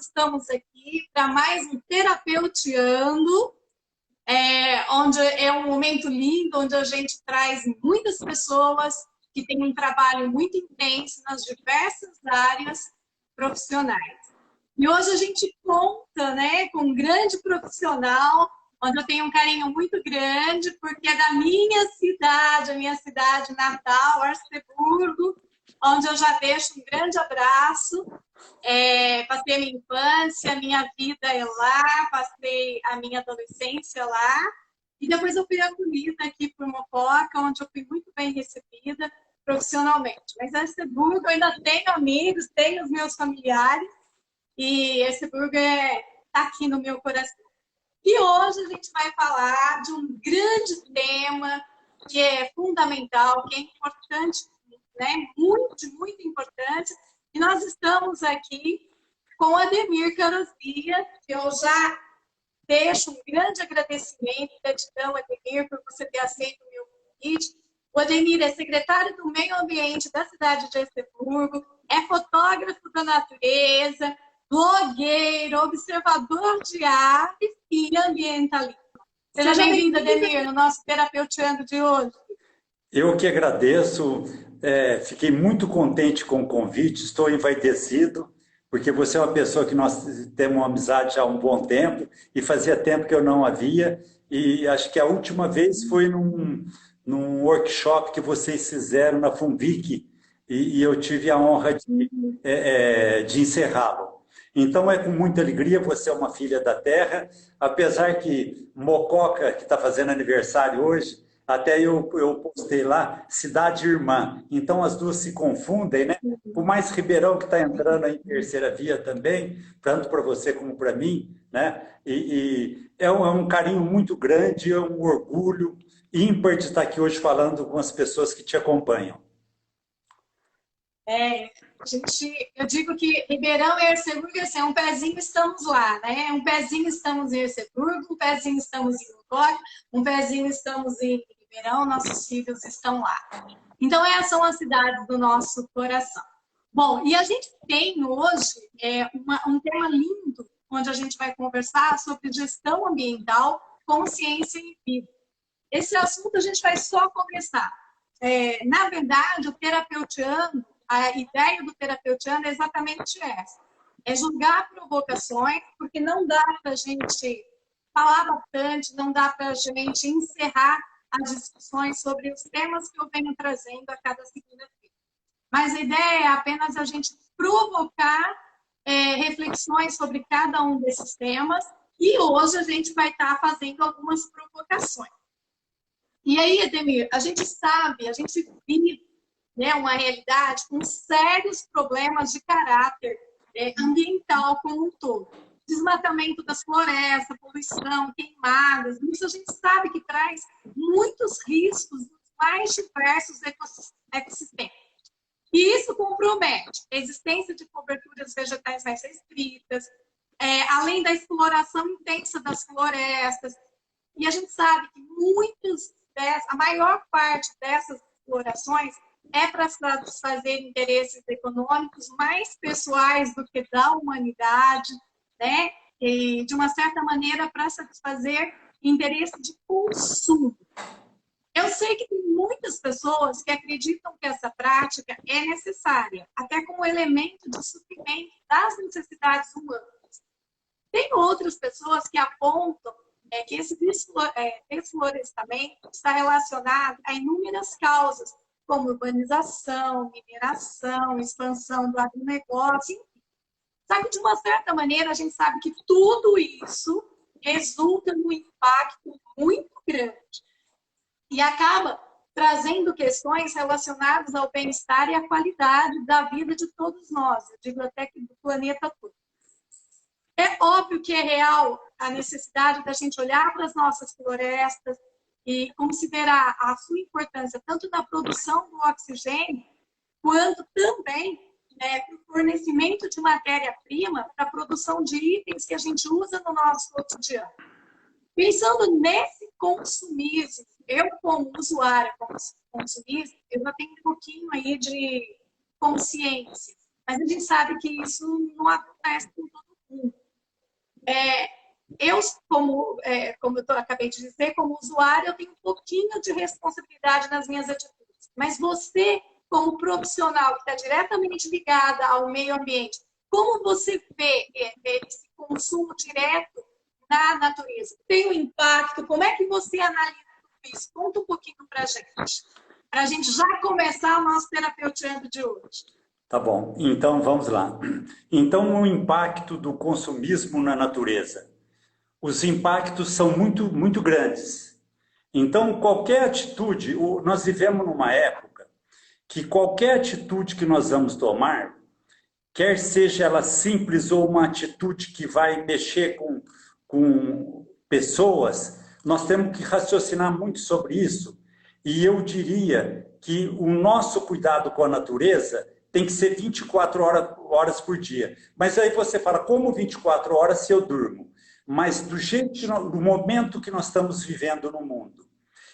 estamos aqui para mais um Terapeuteando, onde é um momento lindo, onde a gente traz muitas pessoas que têm um trabalho muito intenso nas diversas áreas profissionais. E hoje a gente conta, né, com um grande profissional, onde eu tenho um carinho muito grande, porque é da minha cidade, a minha cidade natal, Arceburgo, onde eu já deixo um grande abraço. Passei a minha infância, a minha vida é lá, passei a minha adolescência lá, e depois eu fui acolhida aqui por Mococa, onde eu fui muito bem recebida profissionalmente. Mas Arceburgo eu ainda tenho amigos, tenho os meus familiares, e Arceburgo está aqui no meu coração. E hoje a gente vai falar de um grande tema que é fundamental, que é importante, né? Muito, muito importante. E nós estamos aqui com Ademir Carosia, que eu já deixo um grande agradecimento, gratidão, Ademir, por você ter aceito o meu convite. O Ademir é secretário do Meio Ambiente da cidade de Arceburgo, é fotógrafo da natureza, blogueiro, observador de aves e ambientalista. Seja bem-vindo, Ademir, no nosso Terapeuteando de hoje. Eu que agradeço, fiquei muito contente com o convite, estou envaidecido, porque você é uma pessoa que nós temos uma amizade há um bom tempo, e fazia tempo que eu não a via, e acho que a última vez foi num workshop que vocês fizeram na Funvic, e eu tive a honra de encerrá-lo. Então é com muita alegria, você é uma filha da terra, apesar que Mococa, que está fazendo aniversário hoje, até eu postei lá, cidade irmã. Então as duas se confundem, né? Por mais Ribeirão que está entrando aí em terceira via também, tanto para você como para mim, né? E é um carinho muito grande, é um orgulho ímpar de estar aqui hoje falando com as pessoas que te acompanham. Eu digo que Ribeirão e Arceburgo, assim, um pezinho estamos lá, né? Um pezinho estamos em Arceburgo, um pezinho estamos em Mococa, um pezinho estamos em Ribeirão, nossos filhos estão lá. Então, essas são as cidades do nosso coração. Bom, e a gente tem hoje um tema lindo, onde a gente vai conversar sobre gestão ambiental, consciência e vida. Esse assunto a gente vai só começar. Na verdade, o terapeuteando, a ideia do terapeuteando é exatamente essa. É julgar provocações, porque não dá para a gente falar bastante, não dá para a gente encerrar as discussões sobre os temas que eu venho trazendo a cada segunda-feira. Mas a ideia é apenas a gente provocar reflexões sobre cada um desses temas, e hoje a gente vai estar fazendo algumas provocações. E aí, Ademir, a gente vive, né, uma realidade com sérios problemas de caráter ambiental como um todo. Desmatamento das florestas, poluição, queimadas, isso a gente sabe que traz muitos riscos nos mais diversos ecossistemas. E isso compromete a existência de coberturas vegetais mais restritas, além da exploração intensa das florestas. E a gente sabe que a maior parte dessas explorações é para satisfazer interesses econômicos mais pessoais do que da humanidade, né? E, de uma certa maneira, para satisfazer interesse de consumo. Eu sei que tem muitas pessoas que acreditam que essa prática é necessária, até como elemento de suprimento das necessidades humanas. Tem outras pessoas que apontam que esse desflorestamento está relacionado a inúmeras causas, como urbanização, mineração, expansão do agronegócio, enfim. Só que, de uma certa maneira, a gente sabe que tudo isso resulta num impacto muito grande e acaba trazendo questões relacionadas ao bem-estar e à qualidade da vida de todos nós, eu digo até que do planeta todo. É óbvio que é real a necessidade da gente olhar para as nossas florestas e considerar a sua importância tanto na produção do oxigênio, quanto também para o fornecimento de matéria-prima para a produção de itens que a gente usa no nosso cotidiano. Pensando nesse consumismo, eu como usuária, como consumista, eu já tenho um pouquinho aí de consciência, mas a gente sabe que isso não acontece com todo mundo. Eu, como eu acabei de dizer, como usuária, eu tenho um pouquinho de responsabilidade nas minhas atitudes. Mas você, como profissional que está diretamente ligada ao meio ambiente, como você vê esse consumo direto na natureza? Tem um impacto? Como é que você analisa tudo isso? Conta um pouquinho para a gente já começar o nosso Terapeutiano de hoje. Tá bom, então vamos lá. Então, o impacto do consumismo na natureza. Os impactos são muito grandes. Então, qualquer atitude, nós vivemos numa época que qualquer atitude que nós vamos tomar, quer seja ela simples ou uma atitude que vai mexer com pessoas, nós temos que raciocinar muito sobre isso. E eu diria que o nosso cuidado com a natureza tem que ser 24 horas por dia. Mas aí você fala, como 24 horas se eu durmo? Mas do momento que nós estamos vivendo no mundo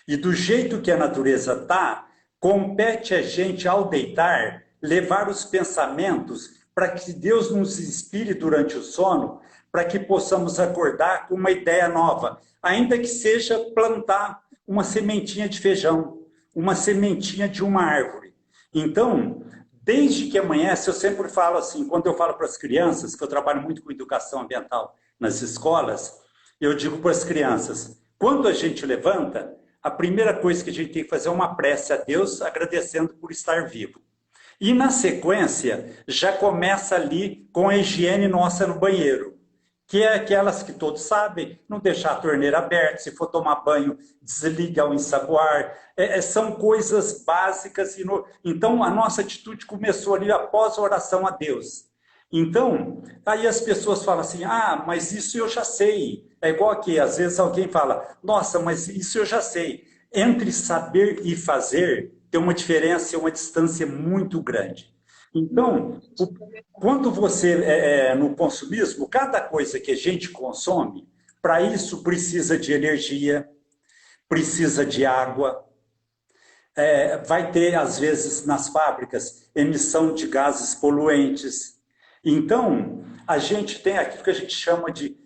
e do jeito que a natureza está, compete a gente, ao deitar, levar os pensamentos para que Deus nos inspire durante o sono, para que possamos acordar com uma ideia nova, ainda que seja plantar uma sementinha de feijão, uma sementinha de uma árvore. Então, desde que amanhece, eu sempre falo assim, quando eu falo para as crianças, que eu trabalho muito com educação ambiental nas escolas, eu digo para as crianças, quando a gente levanta, a primeira coisa que a gente tem que fazer é uma prece a Deus, agradecendo por estar vivo. E na sequência, já começa ali com a higiene nossa no banheiro, que é aquelas que todos sabem, não deixar a torneira aberta, se for tomar banho, desligar o ensaboar, são coisas básicas. Então, a nossa atitude começou ali após a oração a Deus. Então, aí as pessoas falam assim, mas isso eu já sei. É igual aqui, às vezes alguém fala, nossa, mas isso eu já sei. Entre saber e fazer, tem uma diferença, uma distância muito grande. Então, quando você no consumismo, cada coisa que a gente consome, para isso precisa de energia, precisa de água, vai ter, às vezes, nas fábricas, emissão de gases poluentes. Então, a gente tem aquilo que a gente chama de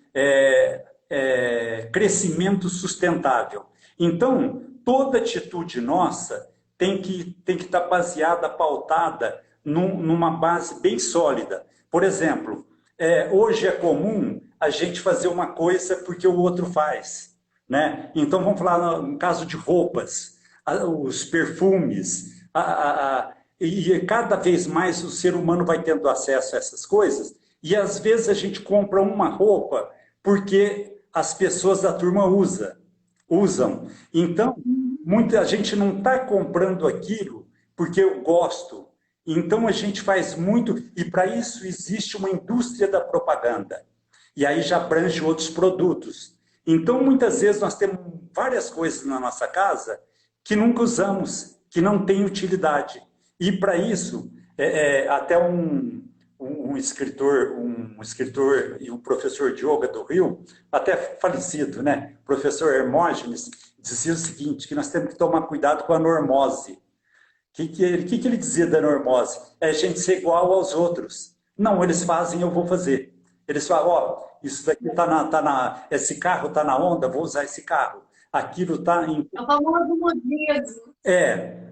crescimento sustentável. Então, toda atitude nossa tem que estar baseada, pautada numa base bem sólida. Por exemplo, hoje é comum a gente fazer uma coisa porque o outro faz, né? Então, vamos falar no caso de roupas, os perfumes, e cada vez mais o ser humano vai tendo acesso a essas coisas, e às vezes a gente compra uma roupa porque as pessoas da turma usam. Então, muita gente não está comprando aquilo porque eu gosto. Então, a gente faz muito, e para isso existe uma indústria da propaganda. E aí já abrange outros produtos. Então, muitas vezes, nós temos várias coisas na nossa casa que nunca usamos, que não têm utilidade. E para isso, até um escritor e um professor de yoga do Rio, até falecido, né? O professor Hermógenes, dizia o seguinte, que nós temos que tomar cuidado com a normose. O que ele dizia da normose? É a gente ser igual aos outros. Não, eles fazem, eu vou fazer. Eles falam, isso daqui esse carro está na onda, vou usar esse carro. Aquilo está em... É o famoso modismo.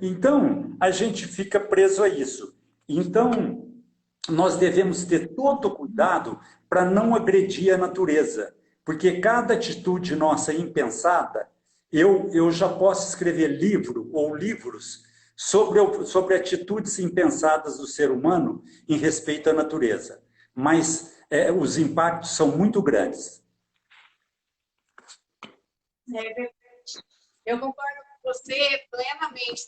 Então a gente fica preso a isso. Então, nós devemos ter todo cuidado para não agredir a natureza, porque cada atitude nossa impensada, eu já posso escrever livro ou livros sobre atitudes impensadas do ser humano em respeito à natureza, mas os impactos são muito grandes. É verdade. Eu concordo com você plenamente,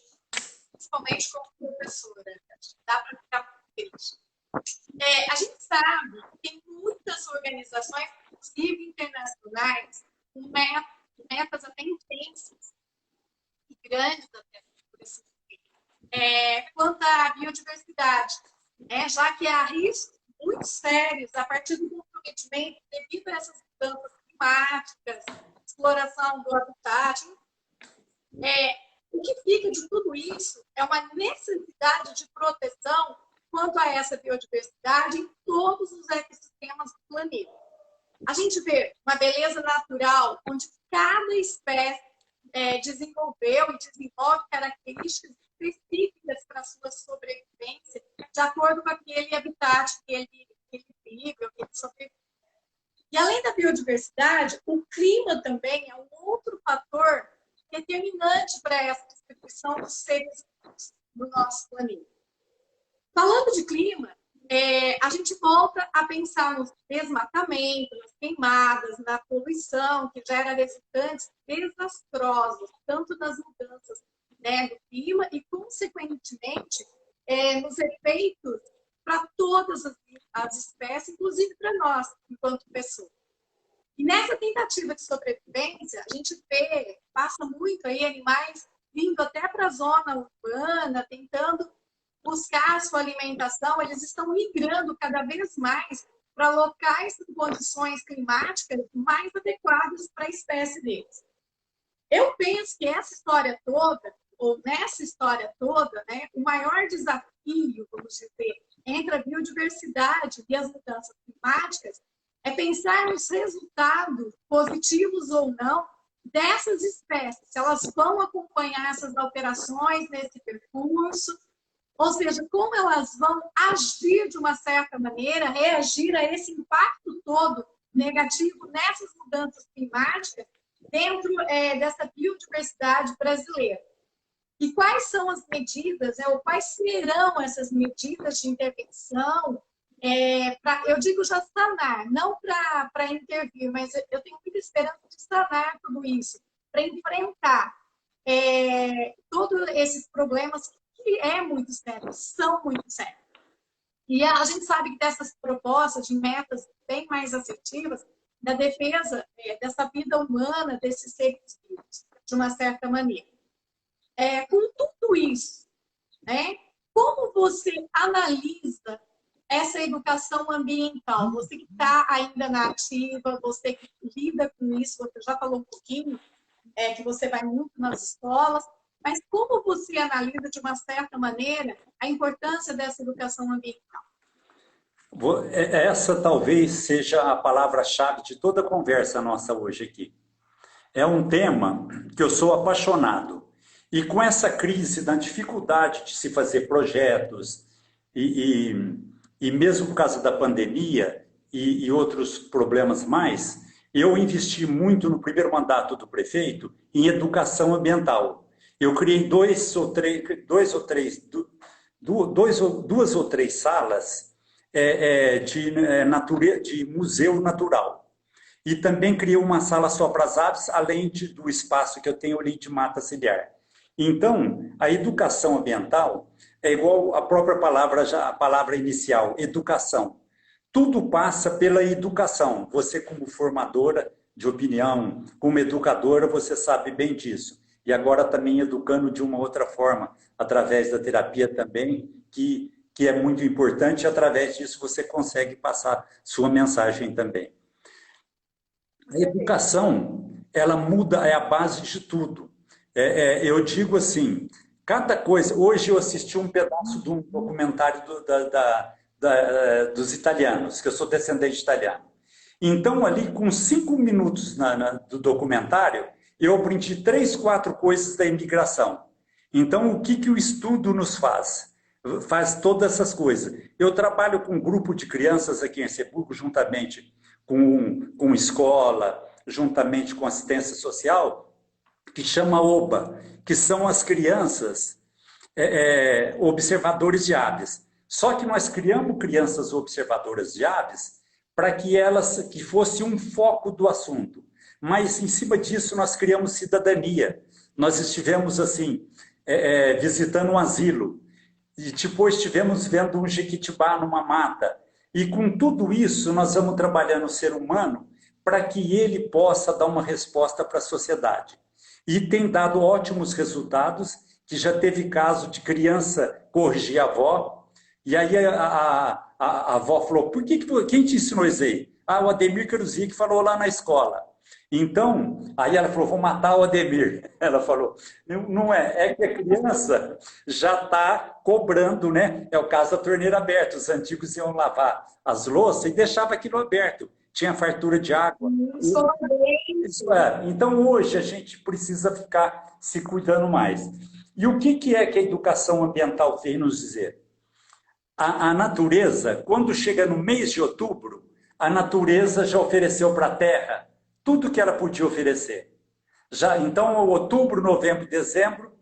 principalmente como professora. Dá para ficar feliz. A gente sabe que tem muitas organizações, inclusive internacionais, com metas até intensas e grandes até por esse quanto à biodiversidade, já que há riscos muito sérios a partir do comprometimento devido a essas mudanças climáticas, exploração do habitat. O que fica de tudo isso é uma necessidade de proteção quanto a essa biodiversidade em todos os ecossistemas do planeta. a gente vê uma beleza natural, onde cada espécie desenvolveu e desenvolve características específicas para a sua sobrevivência, de acordo com aquele habitat que ele vive, que ele sobrevive. E além da biodiversidade, o clima também é um outro fator determinante para essa distribuição dos seres vivos no nosso planeta. Falando de clima, a gente volta a pensar no desmatamento, nas queimadas, na poluição, que gera resultantes desastrosas, tanto nas mudanças, né, do clima e, consequentemente, nos efeitos para todas as espécies, inclusive para nós, enquanto pessoas. E nessa tentativa de sobrevivência, a gente passa muito aí animais vindo até para a zona urbana, tentando buscar a sua alimentação. Eles estão migrando cada vez mais para locais com condições climáticas mais adequadas para a espécie deles. Eu penso que essa história toda, ou nessa história toda, né, o maior desafio, vamos dizer, entre a biodiversidade e as mudanças climáticas é pensar nos resultados, positivos ou não, dessas espécies. Se elas vão acompanhar essas alterações nesse percurso, ou seja, como elas vão agir de uma certa maneira, reagir a esse impacto todo negativo nessas mudanças climáticas dentro dessa biodiversidade brasileira. E quais são as medidas, ou quais serão essas medidas de intervenção, eu digo já sanar, não para intervir, mas eu tenho muita esperança de sanar tudo isso, para enfrentar todos esses problemas que muito sérios, são muito sérios. E a gente sabe que dessas propostas de metas bem mais assertivas, da defesa dessa vida humana, desses seres vivos, de uma certa maneira. Com tudo isso, né, como você analisa essa educação ambiental? Você que está ainda na ativa, você que lida com isso, você já falou um pouquinho, que você vai muito nas escolas, mas como você analisa, de uma certa maneira, a importância dessa educação ambiental? Essa talvez seja a palavra-chave de toda a conversa nossa hoje aqui. É um tema que eu sou apaixonado. E com essa crise, da dificuldade de se fazer projetos, e mesmo por causa da pandemia e outros problemas mais, eu investi muito no primeiro mandato do prefeito em educação ambiental. Eu criei duas ou três salas de museu natural. E também criei uma sala só para as aves, além do espaço que eu tenho ali de mata ciliar. Então, a educação ambiental é igual a própria palavra, a palavra inicial, educação. Tudo passa pela educação. Você, como formadora de opinião, como educadora, você sabe bem disso. E agora também educando de uma outra forma, através da terapia também, que é muito importante, e através disso você consegue passar sua mensagem também. A educação, ela muda, é a base de tudo. Eu digo assim, cada coisa... Hoje eu assisti um pedaço de um documentário dos italianos, que eu sou descendente italiano. Então, ali, com 5 minutos do documentário, eu aprendi 3, 4 coisas da imigração. Então, o que o estudo nos faz? Faz todas essas coisas. Eu trabalho com um grupo de crianças aqui em Ceburgo, juntamente com escola, juntamente com assistência social, que chama OBA, que são as crianças observadores de aves. Só que nós criamos crianças observadoras de aves para que fosse um foco do assunto. Mas, em cima disso, nós criamos cidadania. Nós estivemos, assim, visitando um asilo. E depois estivemos vendo um jequitibá numa mata. E, com tudo isso, nós vamos trabalhando o ser humano para que ele possa dar uma resposta para a sociedade. E tem dado ótimos resultados, que já teve caso de criança corrigir a avó, e aí a avó falou, quem te ensinou isso aí? O Ademir Queruzzi, que falou lá na escola. Então, aí ela falou, vou matar o Ademir. Ela falou, não é que a criança já está cobrando, né? É o caso da torneira aberta. Os antigos iam lavar as louças e deixavam aquilo aberto. tinha fartura de água. Escova dente. Isso é. Então, hoje, a gente precisa ficar se cuidando mais. E o que é que a educação ambiental vem nos dizer? A natureza, quando chega no mês de outubro, a natureza já ofereceu para a Terra tudo que ela podia oferecer. Então, outubro, novembro e dezembro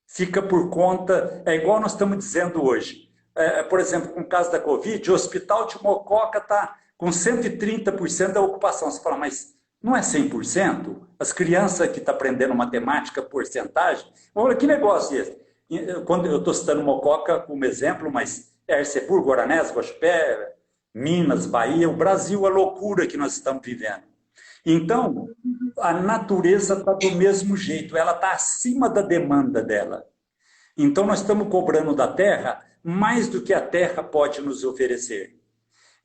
fica por conta, é igual nós estamos dizendo hoje. Por exemplo, com o caso da Covid, o hospital de Mococa está com 130% da ocupação. Você fala, mas não é 100%? As crianças que estão aprendendo matemática, porcentagem, olha que negócio esse. Quando eu estou citando Mococa como exemplo, mas Erceburgo, Guaranés, Guaxupé, Minas, Bahia, o Brasil, a loucura que nós estamos vivendo. Então, a natureza está do mesmo jeito, ela está acima da demanda dela. Então, nós estamos cobrando da terra mais do que a terra pode nos oferecer.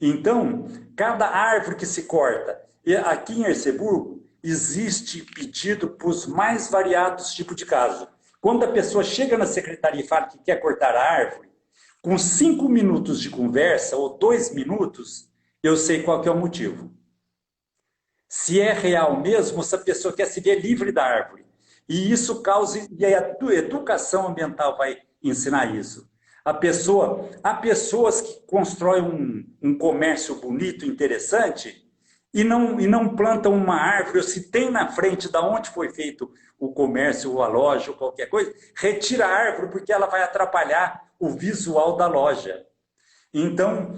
Então, cada árvore que se corta, aqui em Erceburgo, existe pedido para os mais variados tipos de casos. Quando a pessoa chega na secretaria e fala que quer cortar a árvore, com 5 minutos de conversa, ou 2 minutos, eu sei qual que é o motivo. Se é real mesmo, essa pessoa quer se ver livre da árvore. E isso causa, e a educação ambiental vai ensinar isso. Há pessoas que constroem um comércio bonito, interessante, e não plantam uma árvore, ou se tem na frente de onde foi feito o comércio, ou a loja, ou qualquer coisa, retira a árvore, porque ela vai atrapalhar o visual da loja. Então,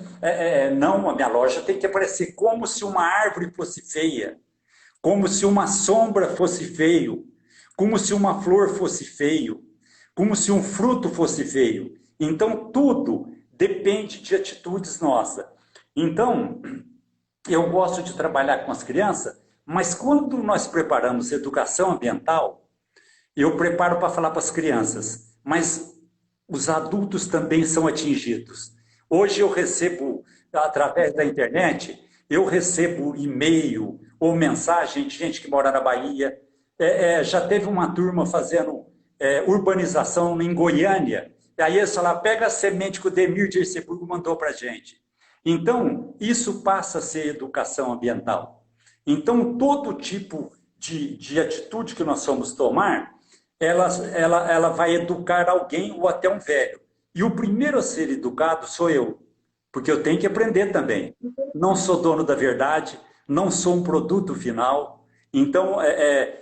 não, a minha loja tem que aparecer como se uma árvore fosse feia, como se uma sombra fosse feio, como se uma flor fosse feio, como se um fruto fosse feio. Então, tudo depende de atitudes nossas. Então, eu gosto de trabalhar com as crianças, mas quando nós preparamos educação ambiental, eu preparo para falar para as crianças, mas os adultos também são atingidos. Hoje eu recebo, através da internet, eu recebo e-mail ou mensagem de gente que mora na Bahia. Já teve uma turma fazendo urbanização em Goiânia. Aí eles falaram, pega a semente que o Demir de Erceburgo mandou para a gente. Então, isso passa a ser educação ambiental. Então, todo tipo de atitude que nós vamos tomar, ela vai educar alguém ou até um velho. E o primeiro a ser educado sou eu, porque eu tenho que aprender também. Não sou dono da verdade, não sou um produto final, então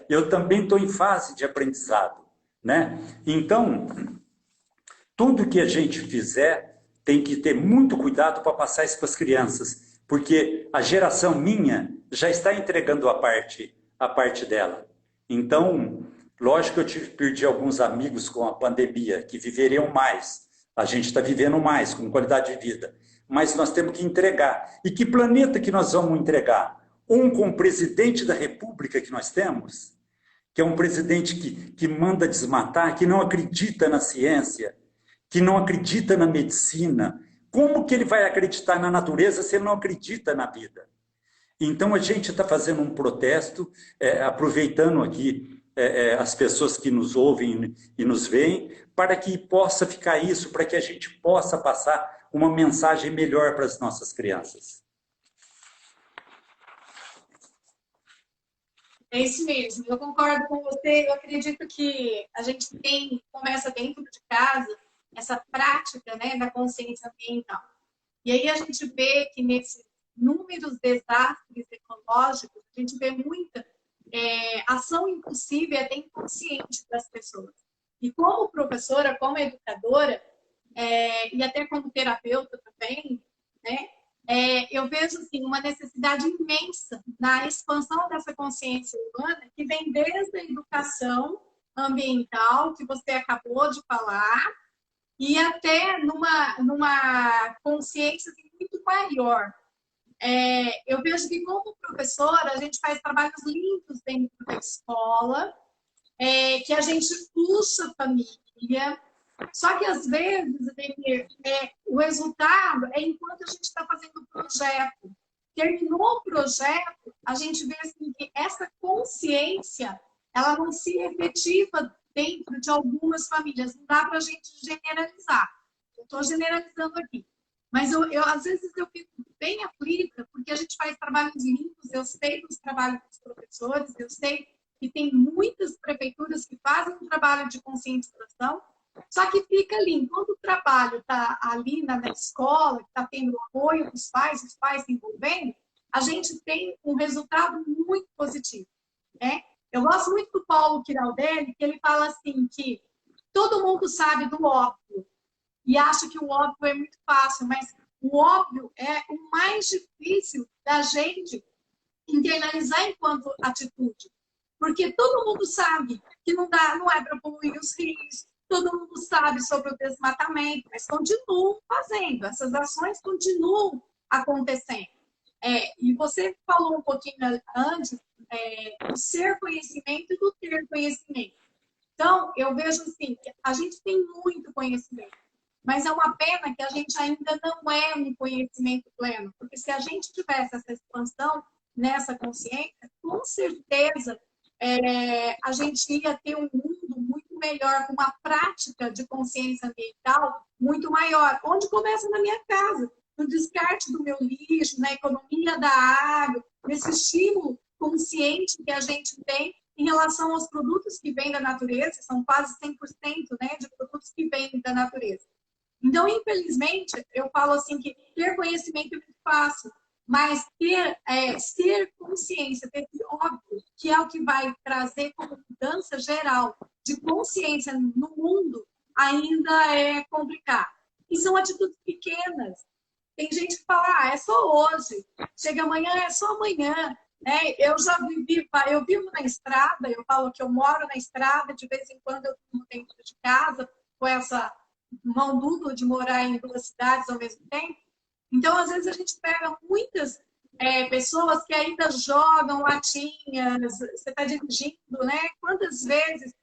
eu também estou em fase de aprendizado, né? Então, tudo que a gente fizer tem que ter muito cuidado para passar isso para as crianças, porque a geração minha já está entregando a parte dela. Então, lógico que perdi alguns amigos com a pandemia, que viveriam mais. A gente está vivendo mais, com qualidade de vida. Mas nós temos que entregar. E que planeta que nós vamos entregar? Com o presidente da República que nós temos, que é um presidente que manda desmatar, que não acredita na ciência, que não acredita na medicina. Como que ele vai acreditar na natureza se ele não acredita na vida? Então, a gente está fazendo um protesto, aproveitando aqui as pessoas que nos ouvem e nos veem, para que possa ficar isso, para que a gente possa passar uma mensagem melhor para as nossas crianças. É isso mesmo, eu concordo com você. Eu acredito que a gente começa dentro de casa essa prática, né, da consciência ambiental. E aí a gente vê que nesses inúmeros desastres ecológicos, a gente vê muita ação impossível e até inconsciente das pessoas. E como professora, como educadora, e até como terapeuta também, né, eu vejo assim, uma necessidade imensa na expansão dessa consciência urbana, que vem desde a educação ambiental, que você acabou de falar, e até numa consciência assim, muito maior. Eu vejo que, como professora, a gente faz trabalhos lindos dentro da escola, que a gente puxa a família. Só que, às vezes, o resultado é enquanto a gente está fazendo o projeto. Terminou o projeto, a gente vê assim, que essa consciência ela não se efetiva dentro de algumas famílias. Não dá para a gente generalizar. Eu estou generalizando aqui. Mas às vezes eu fico bem aflita, porque a gente faz trabalhos limpos, eu sei dos trabalhos dos professores, eu sei que tem muitas prefeituras que fazem um trabalho de conscientização, só que fica ali, enquanto o trabalho está ali na escola, está tendo apoio dos pais, os pais se envolvendo, a gente tem um resultado muito positivo, né? Eu gosto muito do Paulo Kiraldelli, que ele fala assim, que todo mundo sabe do óbvio, e acha que o óbvio é muito fácil, mas o óbvio é o mais difícil da gente internalizar enquanto atitude. Porque todo mundo sabe que não é para poluir os rios, todo mundo sabe sobre o desmatamento, mas continuam fazendo, essas ações continuam acontecendo. E você falou um pouquinho antes do ser conhecimento e do ter conhecimento. Então, eu vejo assim, que a gente tem muito conhecimento, mas é uma pena que a gente ainda não é um conhecimento pleno, porque se a gente tivesse essa expansão nessa consciência, com certeza a gente ia ter um mundo muito melhor, com uma prática de consciência ambiental muito maior, onde começa na minha casa, no descarte do meu lixo, na economia da água, nesse estímulo consciente que a gente tem em relação aos produtos que vêm da natureza, são quase 100%, né, de produtos que vêm da natureza. Então, infelizmente, eu falo assim que ter conhecimento é muito fácil, mas ter consciência, ter óbvio, que é o que vai trazer como mudança geral de consciência no mundo, ainda é complicado. E são atitudes pequenas. Tem gente que fala, é só hoje, chega amanhã, é só amanhã. Eu já eu vivo na estrada, eu falo que eu moro na estrada, de vez em quando eu estou dentro de casa, com essa mão dupla de morar em duas cidades ao mesmo tempo. Então, às vezes, a gente pega muitas pessoas que ainda jogam latinhas, você está dirigindo, né? Quantas vezes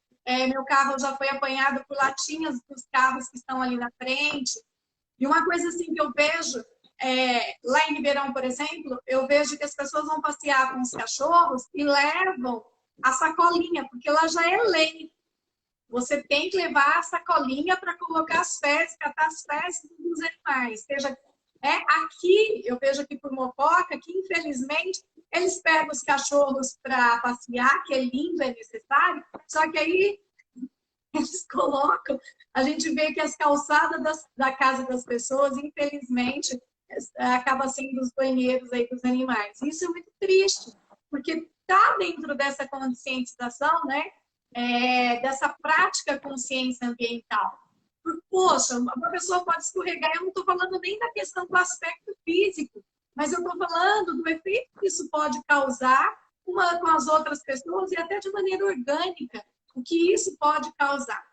meu carro já foi apanhado por latinhas dos carros que estão ali na frente? E uma coisa assim que eu vejo, lá em Ribeirão, por exemplo, eu vejo que as pessoas vão passear com os cachorros e levam a sacolinha, porque lá já é lei. Você tem que levar a sacolinha para colocar as fezes, catar as fezes dos animais. Aqui, eu vejo aqui por Mococa, que infelizmente eles pegam os cachorros para passear, que é lindo, é necessário, só que aí eles colocam, a gente vê que as calçadas da casa das pessoas, infelizmente, acaba sendo os banheiros aí dos animais. Isso é muito triste, porque está dentro dessa conscientização, né? Dessa prática consciência ambiental. Poxa, uma pessoa pode escorregar, eu não estou falando nem da questão do aspecto físico, mas eu estou falando do efeito que isso pode causar com as outras pessoas e até de maneira orgânica, o que isso pode causar.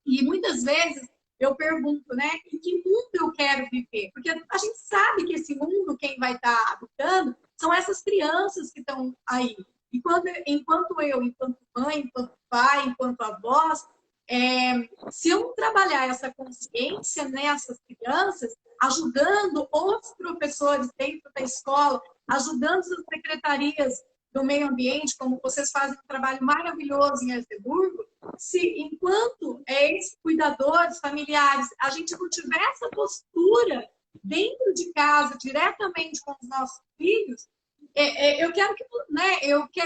E muitas vezes eu pergunto, né, em que mundo eu quero viver? Porque a gente sabe que esse mundo, quem vai estar habitando, são essas crianças que estão aí. E enquanto eu, enquanto mãe, enquanto pai, enquanto avós, se eu não trabalhar essa consciência nessas crianças, ajudando os professores dentro da escola, ajudando as secretarias do meio ambiente, como vocês fazem um trabalho maravilhoso em Arceburgo, se enquanto cuidadores, familiares, a gente não tiver essa postura dentro de casa, diretamente com os nossos filhos,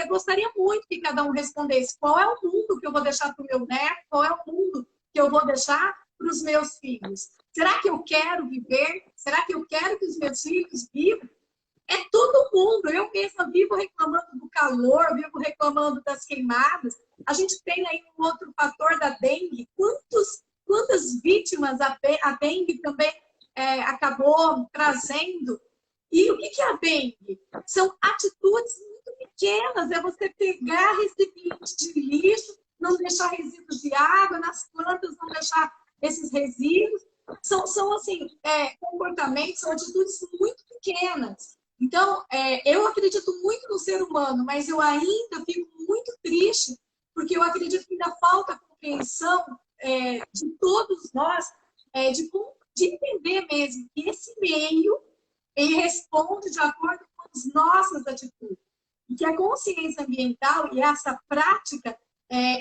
gostaria muito que cada um respondesse qual é o mundo que eu vou deixar para o meu neto, qual é o mundo que eu vou deixar para os meus filhos. Será que eu quero viver? Será que eu quero que os meus filhos vivam? É todo mundo. Eu mesma vivo reclamando do calor, vivo reclamando das queimadas. A gente tem aí um outro fator da dengue. Quantas vítimas a dengue também acabou trazendo? E o que é a dengue? São atitudes muito pequenas. É você pegar recipiente de lixo, não deixar resíduos de água nas plantas, não deixar esses resíduos. São assim, comportamentos, são atitudes muito pequenas. Então, eu acredito muito no ser humano, mas eu ainda fico muito triste, porque eu acredito que ainda falta compreensão de todos nós, de entender mesmo que esse meio ele responde de acordo com as nossas atitudes. E que a consciência ambiental e essa prática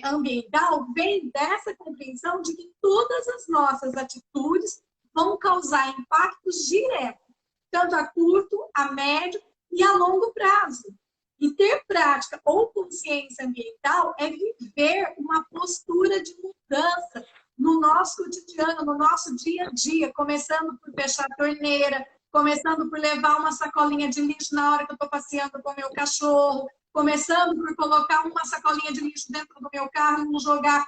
ambiental vem dessa compreensão de que todas as nossas atitudes vão causar impactos diretos, tanto a curto, a médio e a longo prazo. E ter prática ou consciência ambiental é viver uma postura de mudança no nosso cotidiano, no nosso dia a dia, começando por fechar a torneira, começando por levar uma sacolinha de lixo na hora que eu estou passeando com o meu cachorro, começando por colocar uma sacolinha de lixo dentro do meu carro e não jogar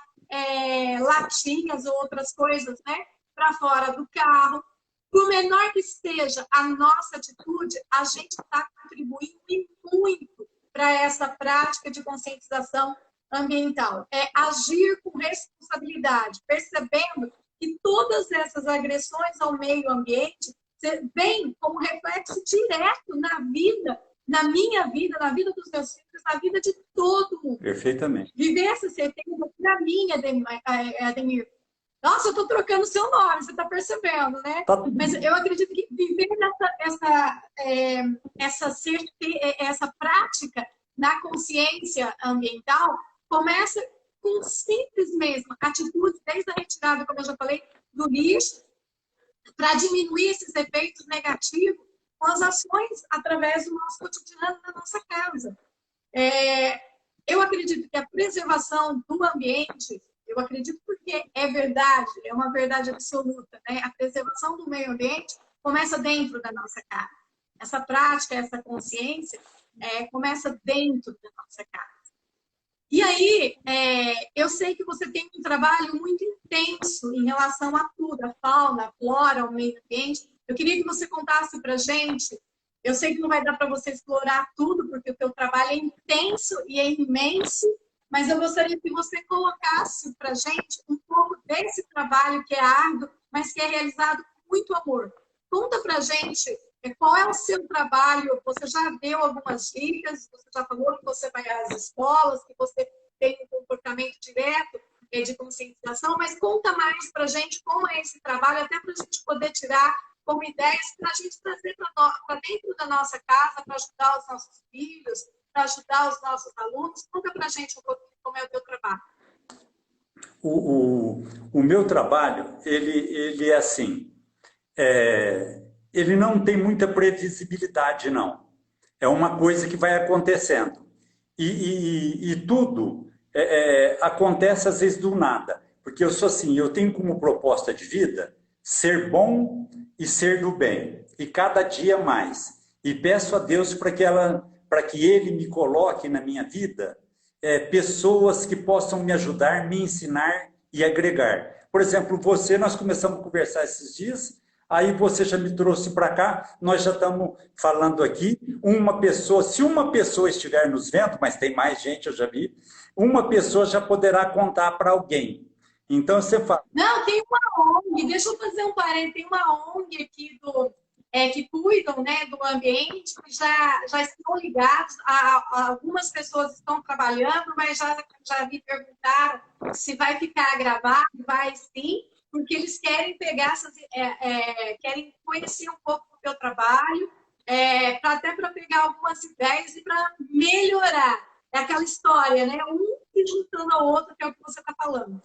latinhas ou outras coisas, né, para fora do carro. Por menor que esteja a nossa atitude, a gente está contribuindo muito para essa prática de conscientização ambiental. É agir com responsabilidade, percebendo que todas essas agressões ao meio ambiente vêm como reflexo direto na vida, na minha vida, na vida dos meus filhos, na vida de todo mundo. Perfeitamente. Viver essa certeza para mim, Ademir. Nossa, eu estou trocando o seu nome, você está percebendo, né? Mas eu acredito que viver essa prática na consciência ambiental começa com simples mesmo atitudes, desde a retirada, como eu já falei, do lixo, para diminuir esses efeitos negativos com as ações através do nosso cotidiano na nossa casa. Eu acredito que a preservação do ambiente, eu acredito porque é verdade, é uma verdade absoluta, né? A preservação do meio ambiente começa dentro da nossa casa. Essa prática, essa consciência começa dentro da nossa casa. E aí, eu sei que você tem um trabalho muito intenso em relação a tudo, a fauna, a flora, ao meio ambiente. Eu queria que você contasse para a gente. Eu sei que não vai dar para você explorar tudo, porque o teu trabalho é intenso e é imenso, mas eu gostaria que você colocasse para a gente um pouco desse trabalho que é árduo, mas que é realizado com muito amor. Conta para a gente qual é o seu trabalho. Você já deu algumas dicas, você já falou que você vai às escolas, que você tem um comportamento direto de conscientização, mas conta mais para a gente como é esse trabalho, até para a gente poder tirar como ideias para a gente trazer para dentro da nossa casa, para ajudar os nossos filhos, para ajudar os nossos alunos. Conta para a gente um pouquinho como é o teu trabalho. O meu trabalho, ele é assim, ele não tem muita previsibilidade, não. É uma coisa que vai acontecendo. E tudo acontece às vezes do nada. Porque eu sou assim, eu tenho como proposta de vida ser bom e ser do bem. E cada dia mais. E peço a Deus para que Ele me coloque na minha vida pessoas que possam me ajudar, me ensinar e agregar. Por exemplo, nós começamos a conversar esses dias, aí você já me trouxe para cá, nós já estamos falando aqui, se uma pessoa estiver nos vendo, mas tem mais gente, eu já vi, uma pessoa já poderá contar para alguém. Então você fala... Não, tem uma ONG, deixa eu fazer um parênteses, tem uma ONG aqui que cuidam, né, do ambiente, que já estão ligados, algumas pessoas estão trabalhando, mas já me perguntaram se vai ficar gravado. Vai sim, porque eles querem pegar querem conhecer um pouco do teu trabalho, até para pegar algumas ideias e para melhorar. É aquela história, né? Um se juntando ao outro, que é o que você está falando.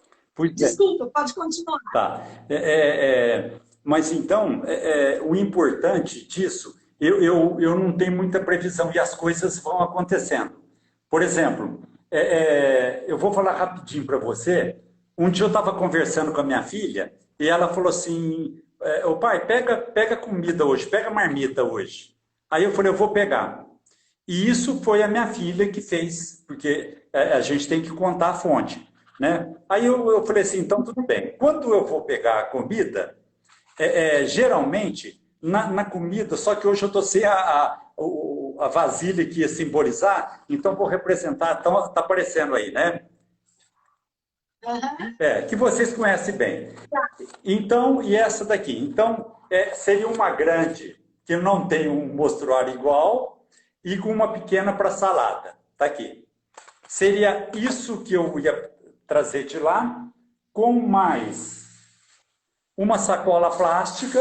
Desculpa, pode continuar. Tá. Mas então, o importante disso, eu não tenho muita previsão e as coisas vão acontecendo. Por exemplo, eu vou falar rapidinho para você. Um dia eu estava conversando com a minha filha e ela falou assim, ô pai, pega comida hoje, pega marmita hoje. Aí eu falei, eu vou pegar. E isso foi a minha filha que fez, porque a gente tem que contar a fonte, né? Aí eu falei assim, então tudo bem. Quando eu vou pegar a comida, geralmente, na comida, só que hoje eu estou sem a vasilha que ia simbolizar, então vou representar, está aparecendo aí, né? Que vocês conhecem bem. Então, e essa daqui? Então, seria uma grande, que não tem um mostruário igual, e com uma pequena para salada. Está aqui. Seria isso que eu ia trazer de lá, com mais uma sacola plástica,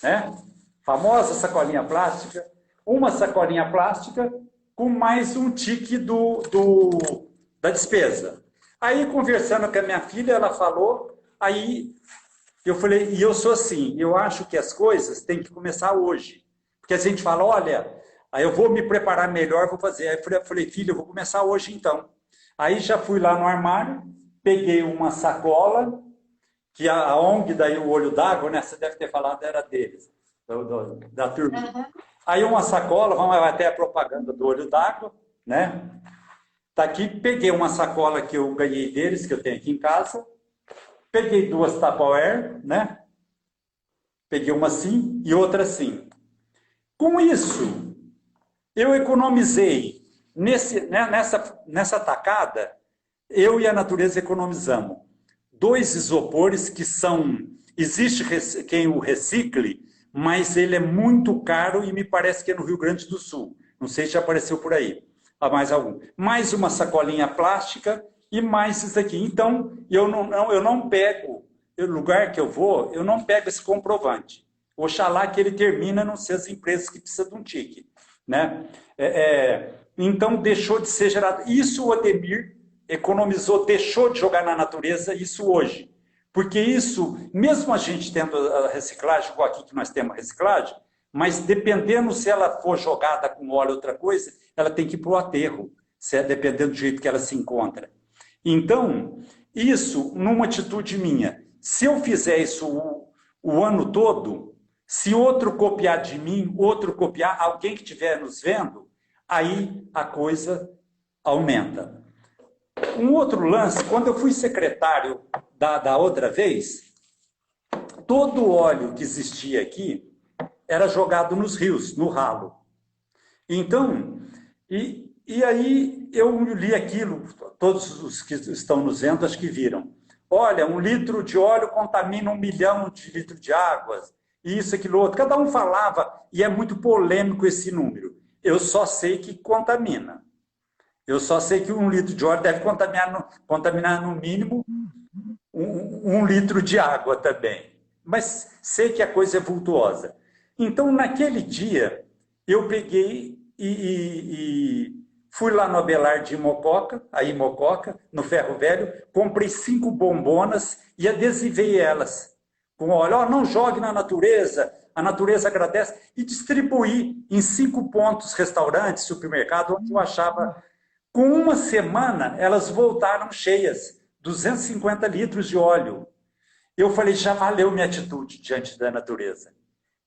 né? Famosa sacolinha plástica, uma sacolinha plástica com mais um tique da despesa. Aí, conversando com a minha filha, ela falou, aí Eu falei, e eu sou assim, eu acho que as coisas têm que começar hoje. Porque a gente fala, olha, aí eu vou me preparar melhor, vou fazer. Aí eu falei, filho, eu vou começar hoje então. Aí já fui lá no armário, peguei uma sacola, que a ONG, daí o Olho d'Água, né? Você deve ter falado, era deles, da turma. Uhum. Aí uma sacola, vamos até a propaganda do Olho d'Água, né? Tá aqui, peguei uma sacola que eu ganhei deles, que eu tenho aqui em casa, peguei duas Tupperware, né? Peguei uma assim e outra assim. Com isso, eu economizei, nessa tacada, eu e a natureza economizamos 2 isopores que são... Existe quem o recicle, mas ele é muito caro e me parece que é no Rio Grande do Sul. Não sei se já apareceu por aí. Há mais algum. Mais uma sacolinha plástica e mais isso aqui. Então, eu não pego, no lugar que eu vou, eu não pego esse comprovante. Oxalá que ele termina não ser as empresas que precisam de um tique. Né? Então, deixou de ser gerado. Isso o Ademir economizou, deixou de jogar na natureza, isso hoje. Porque isso, mesmo a gente tendo a reciclagem, igual aqui que nós temos a reciclagem, mas dependendo se ela for jogada com óleo ou outra coisa, ela tem que ir para o aterro, dependendo do jeito que ela se encontra. Então, isso, numa atitude minha, se eu fizer isso o ano todo, se outro copiar de mim, outro copiar, alguém que estiver nos vendo, aí a coisa aumenta. Um outro lance, quando eu fui secretário da outra vez, todo o óleo que existia aqui era jogado nos rios, no ralo. Então, e aí eu li aquilo, todos os que estão nos vendo acho que viram. Olha, 1 litro de óleo contamina 1 milhão de litros de água, isso, aquilo, outro. Cada um falava, e é muito polêmico esse número. Eu só sei que contamina. Eu só sei que 1 litro de óleo deve contaminar no mínimo 1 litro de água também. Mas sei que a coisa é vultuosa. Então, naquele dia, eu peguei e fui lá no Abelar de Imococa, no Ferro Velho, comprei 5 bombonas e adesivei elas. Com óleo, não jogue na natureza, a natureza agradece, e distribuí em 5 pontos, restaurantes, supermercado, onde eu achava. Com uma semana, elas voltaram cheias, 250 litros de óleo. Eu falei, já valeu minha atitude diante da natureza.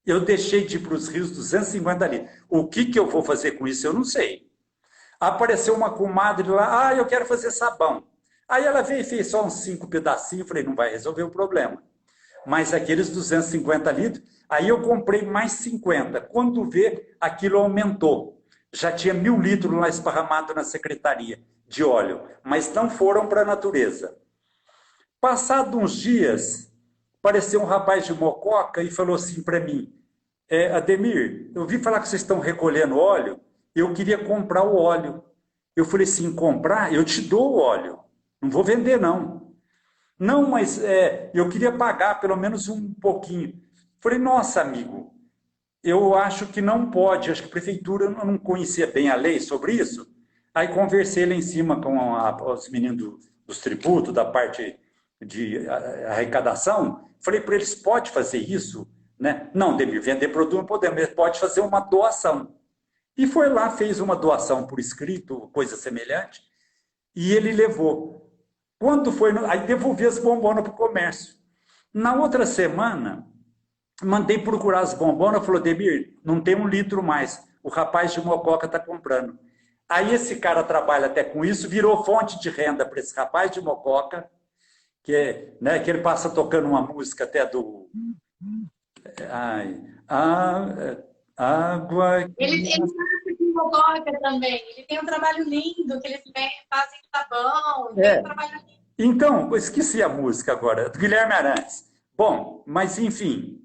Eu deixei de ir para os rios 250 litros. O que eu vou fazer com isso, eu não sei. Apareceu uma comadre lá, eu quero fazer sabão. Aí ela veio e fez só uns 5 pedacinhos, falei, não vai resolver o problema. Mas aqueles 250 litros, aí eu comprei mais 50. Quando vê, aquilo aumentou. Já tinha 1.000 litros lá esparramado na secretaria de óleo, mas não foram para a natureza. Passado uns dias, apareceu um rapaz de Mococa e falou assim para mim, Ademir, eu vi falar que vocês estão recolhendo óleo, eu queria comprar o óleo. Eu falei assim, comprar? Eu te dou o óleo, não vou vender não. Não, mas eu queria pagar pelo menos um pouquinho. Falei, nossa, amigo, eu acho que não pode, acho que a prefeitura não conhecia bem a lei sobre isso. Aí conversei lá em cima com os meninos dos tributos, da parte de arrecadação, falei para eles, pode fazer isso? Né? Não, Demir, vender produto não podemos, mas pode fazer uma doação. E foi lá, fez uma doação por escrito, coisa semelhante, e ele levou. Quando foi, aí devolvi as bombonas para o comércio. Na outra semana, mandei procurar as bombonas, falou, Demir, não tem 1 litro mais, o rapaz de Mococa está comprando. Aí esse cara trabalha até com isso, virou fonte de renda para esse rapaz de Mococa, que ele passa tocando uma música até do... água... Ele nasce com Mococa também, ele tem um trabalho lindo, que eles fazem sabão, tem um trabalho lindo. Então, eu esqueci a música agora, do Guilherme Arantes. Bom, mas enfim...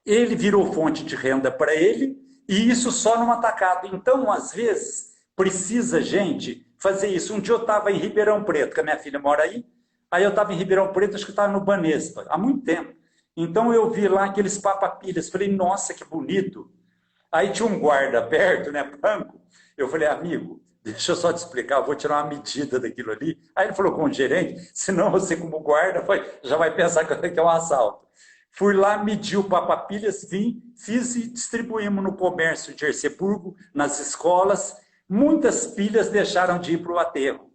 Ele virou fonte de renda para ele, e isso só num atacado. Então, às vezes, precisa gente fazer isso. Um dia eu estava em Ribeirão Preto, que a minha filha mora aí eu estava em Ribeirão Preto, acho que eu estava no Banespa, há muito tempo. Então, eu vi lá aqueles papapilhas, falei, nossa, que bonito. Aí tinha um guarda perto, né, banco. Eu falei, amigo, deixa eu só te explicar, eu vou tirar uma medida daquilo ali. Aí ele falou com o gerente, senão você como guarda já vai pensar que é um assalto. Fui lá, medi o papapilhas, vim, fiz e distribuímos no comércio de Erceburgo, nas escolas. Muitas pilhas deixaram de ir para o aterro,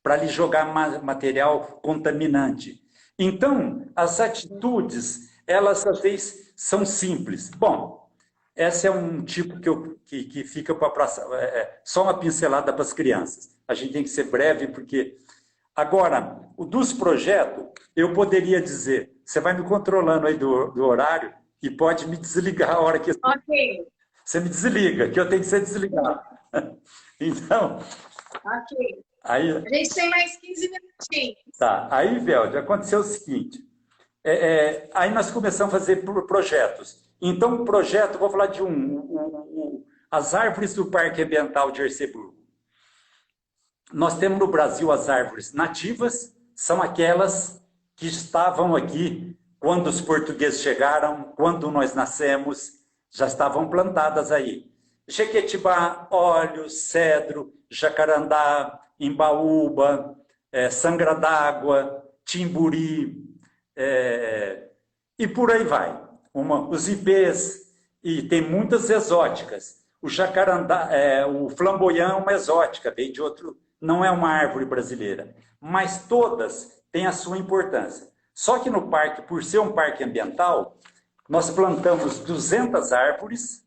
para ali jogar material contaminante. Então, as atitudes, elas às vezes são simples. Bom, esse é um tipo que fica para só uma pincelada para as crianças. A gente tem que ser breve, porque... Agora, o dos projetos, eu poderia dizer, você vai me controlando aí do horário e pode me desligar a hora que... Ok. Você me desliga, que eu tenho que ser desligado. Então... Ok. Aí, a gente tem mais 15 minutinhos. Tá. Aí, Velde, aconteceu o seguinte. Aí nós começamos a fazer projetos. Então, o projeto, vou falar de as árvores do Parque Ambiental de Erceburgo. Nós temos no Brasil as árvores nativas, são aquelas que estavam aqui quando os portugueses chegaram, quando nós nascemos, já estavam plantadas aí. Jequitibá, óleo, cedro, jacarandá, embaúba, sangra d'água, timburi, e por aí vai. Os ipês, e tem muitas exóticas. O jacarandá, o flamboyant é uma exótica, veio de outro, não é uma árvore brasileira, mas todas têm a sua importância. Só que no parque, por ser um parque ambiental, nós plantamos 200 árvores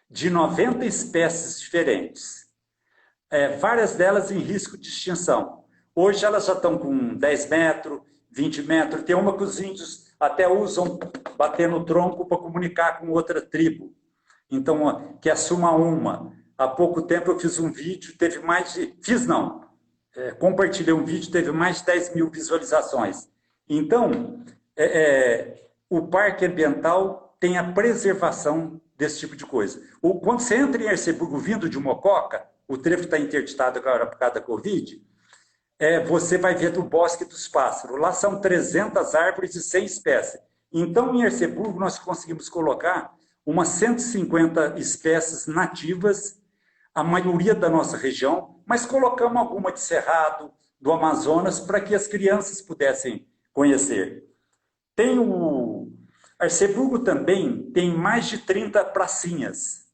de 90 espécies diferentes. Várias delas em risco de extinção. Hoje elas já estão com 10 metros, 20 metros. Tem uma que os índios até usam bater no tronco para comunicar com outra tribo. Então, que é Suma-Uma. Há pouco tempo eu fiz um vídeo, teve mais de... compartilhei um vídeo, teve mais de 10 mil visualizações. Então, o parque ambiental tem a preservação desse tipo de coisa. Quando você entra em Erceburgo vindo de Mococa, o trevo está interditado agora por causa da Covid, você vai ver do Bosque dos Pássaros. Lá são 300 árvores e 100 espécies. Então, em Erceburgo, nós conseguimos colocar umas 150 espécies nativas, a maioria da nossa região, mas colocamos alguma de Cerrado, do Amazonas, para que as crianças pudessem conhecer. Tem Erceburgo também tem mais de 30 pracinhas.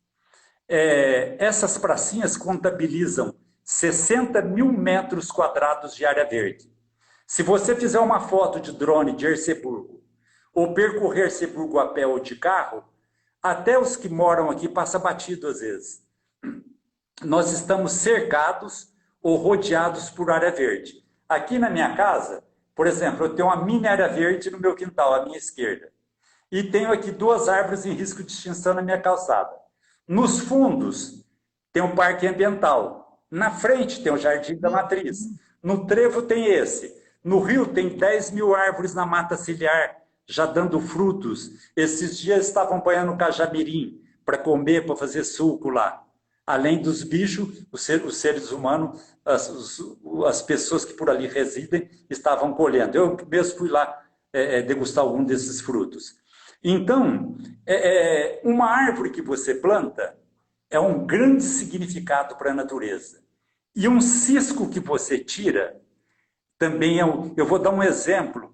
Essas pracinhas contabilizam 60 mil metros quadrados de área verde. Se você fizer uma foto de drone de Erceburgo, ou percorrer Erceburgo a pé ou de carro, até os que moram aqui passam batido às vezes. Nós estamos cercados ou rodeados por área verde. Aqui na minha casa, por exemplo, eu tenho uma mini área verde no meu quintal, à minha esquerda. E tenho aqui 2 árvores em risco de extinção na minha calçada. Nos fundos, tem um parque ambiental. Na frente tem o Jardim da Matriz. No trevo tem esse. No rio tem 10 mil árvores na mata ciliar, já dando frutos. Esses dias estavam banhando cajamirim para comer, para fazer suco lá. Além dos bichos, os seres humanos, as pessoas que por ali residem, estavam colhendo. Eu mesmo fui lá degustar algum desses frutos. Então, uma árvore que você planta é um grande significado para a natureza. E um cisco que você tira também eu vou dar um exemplo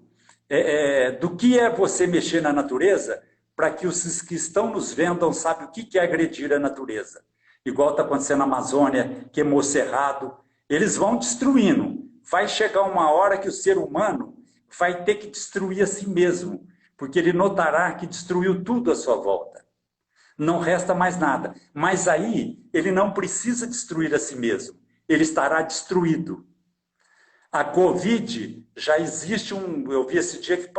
do que é você mexer na natureza, para que os que estão nos vendo saibam o que é agredir a natureza. Igual está acontecendo na Amazônia, queimou cerrado. Eles vão destruindo. Vai chegar uma hora que o ser humano vai ter que destruir a si mesmo, porque ele notará que destruiu tudo à sua volta. Não resta mais nada. Mas aí, ele não precisa destruir a si mesmo. Ele estará destruído. A Covid, já existe eu vi esse dia que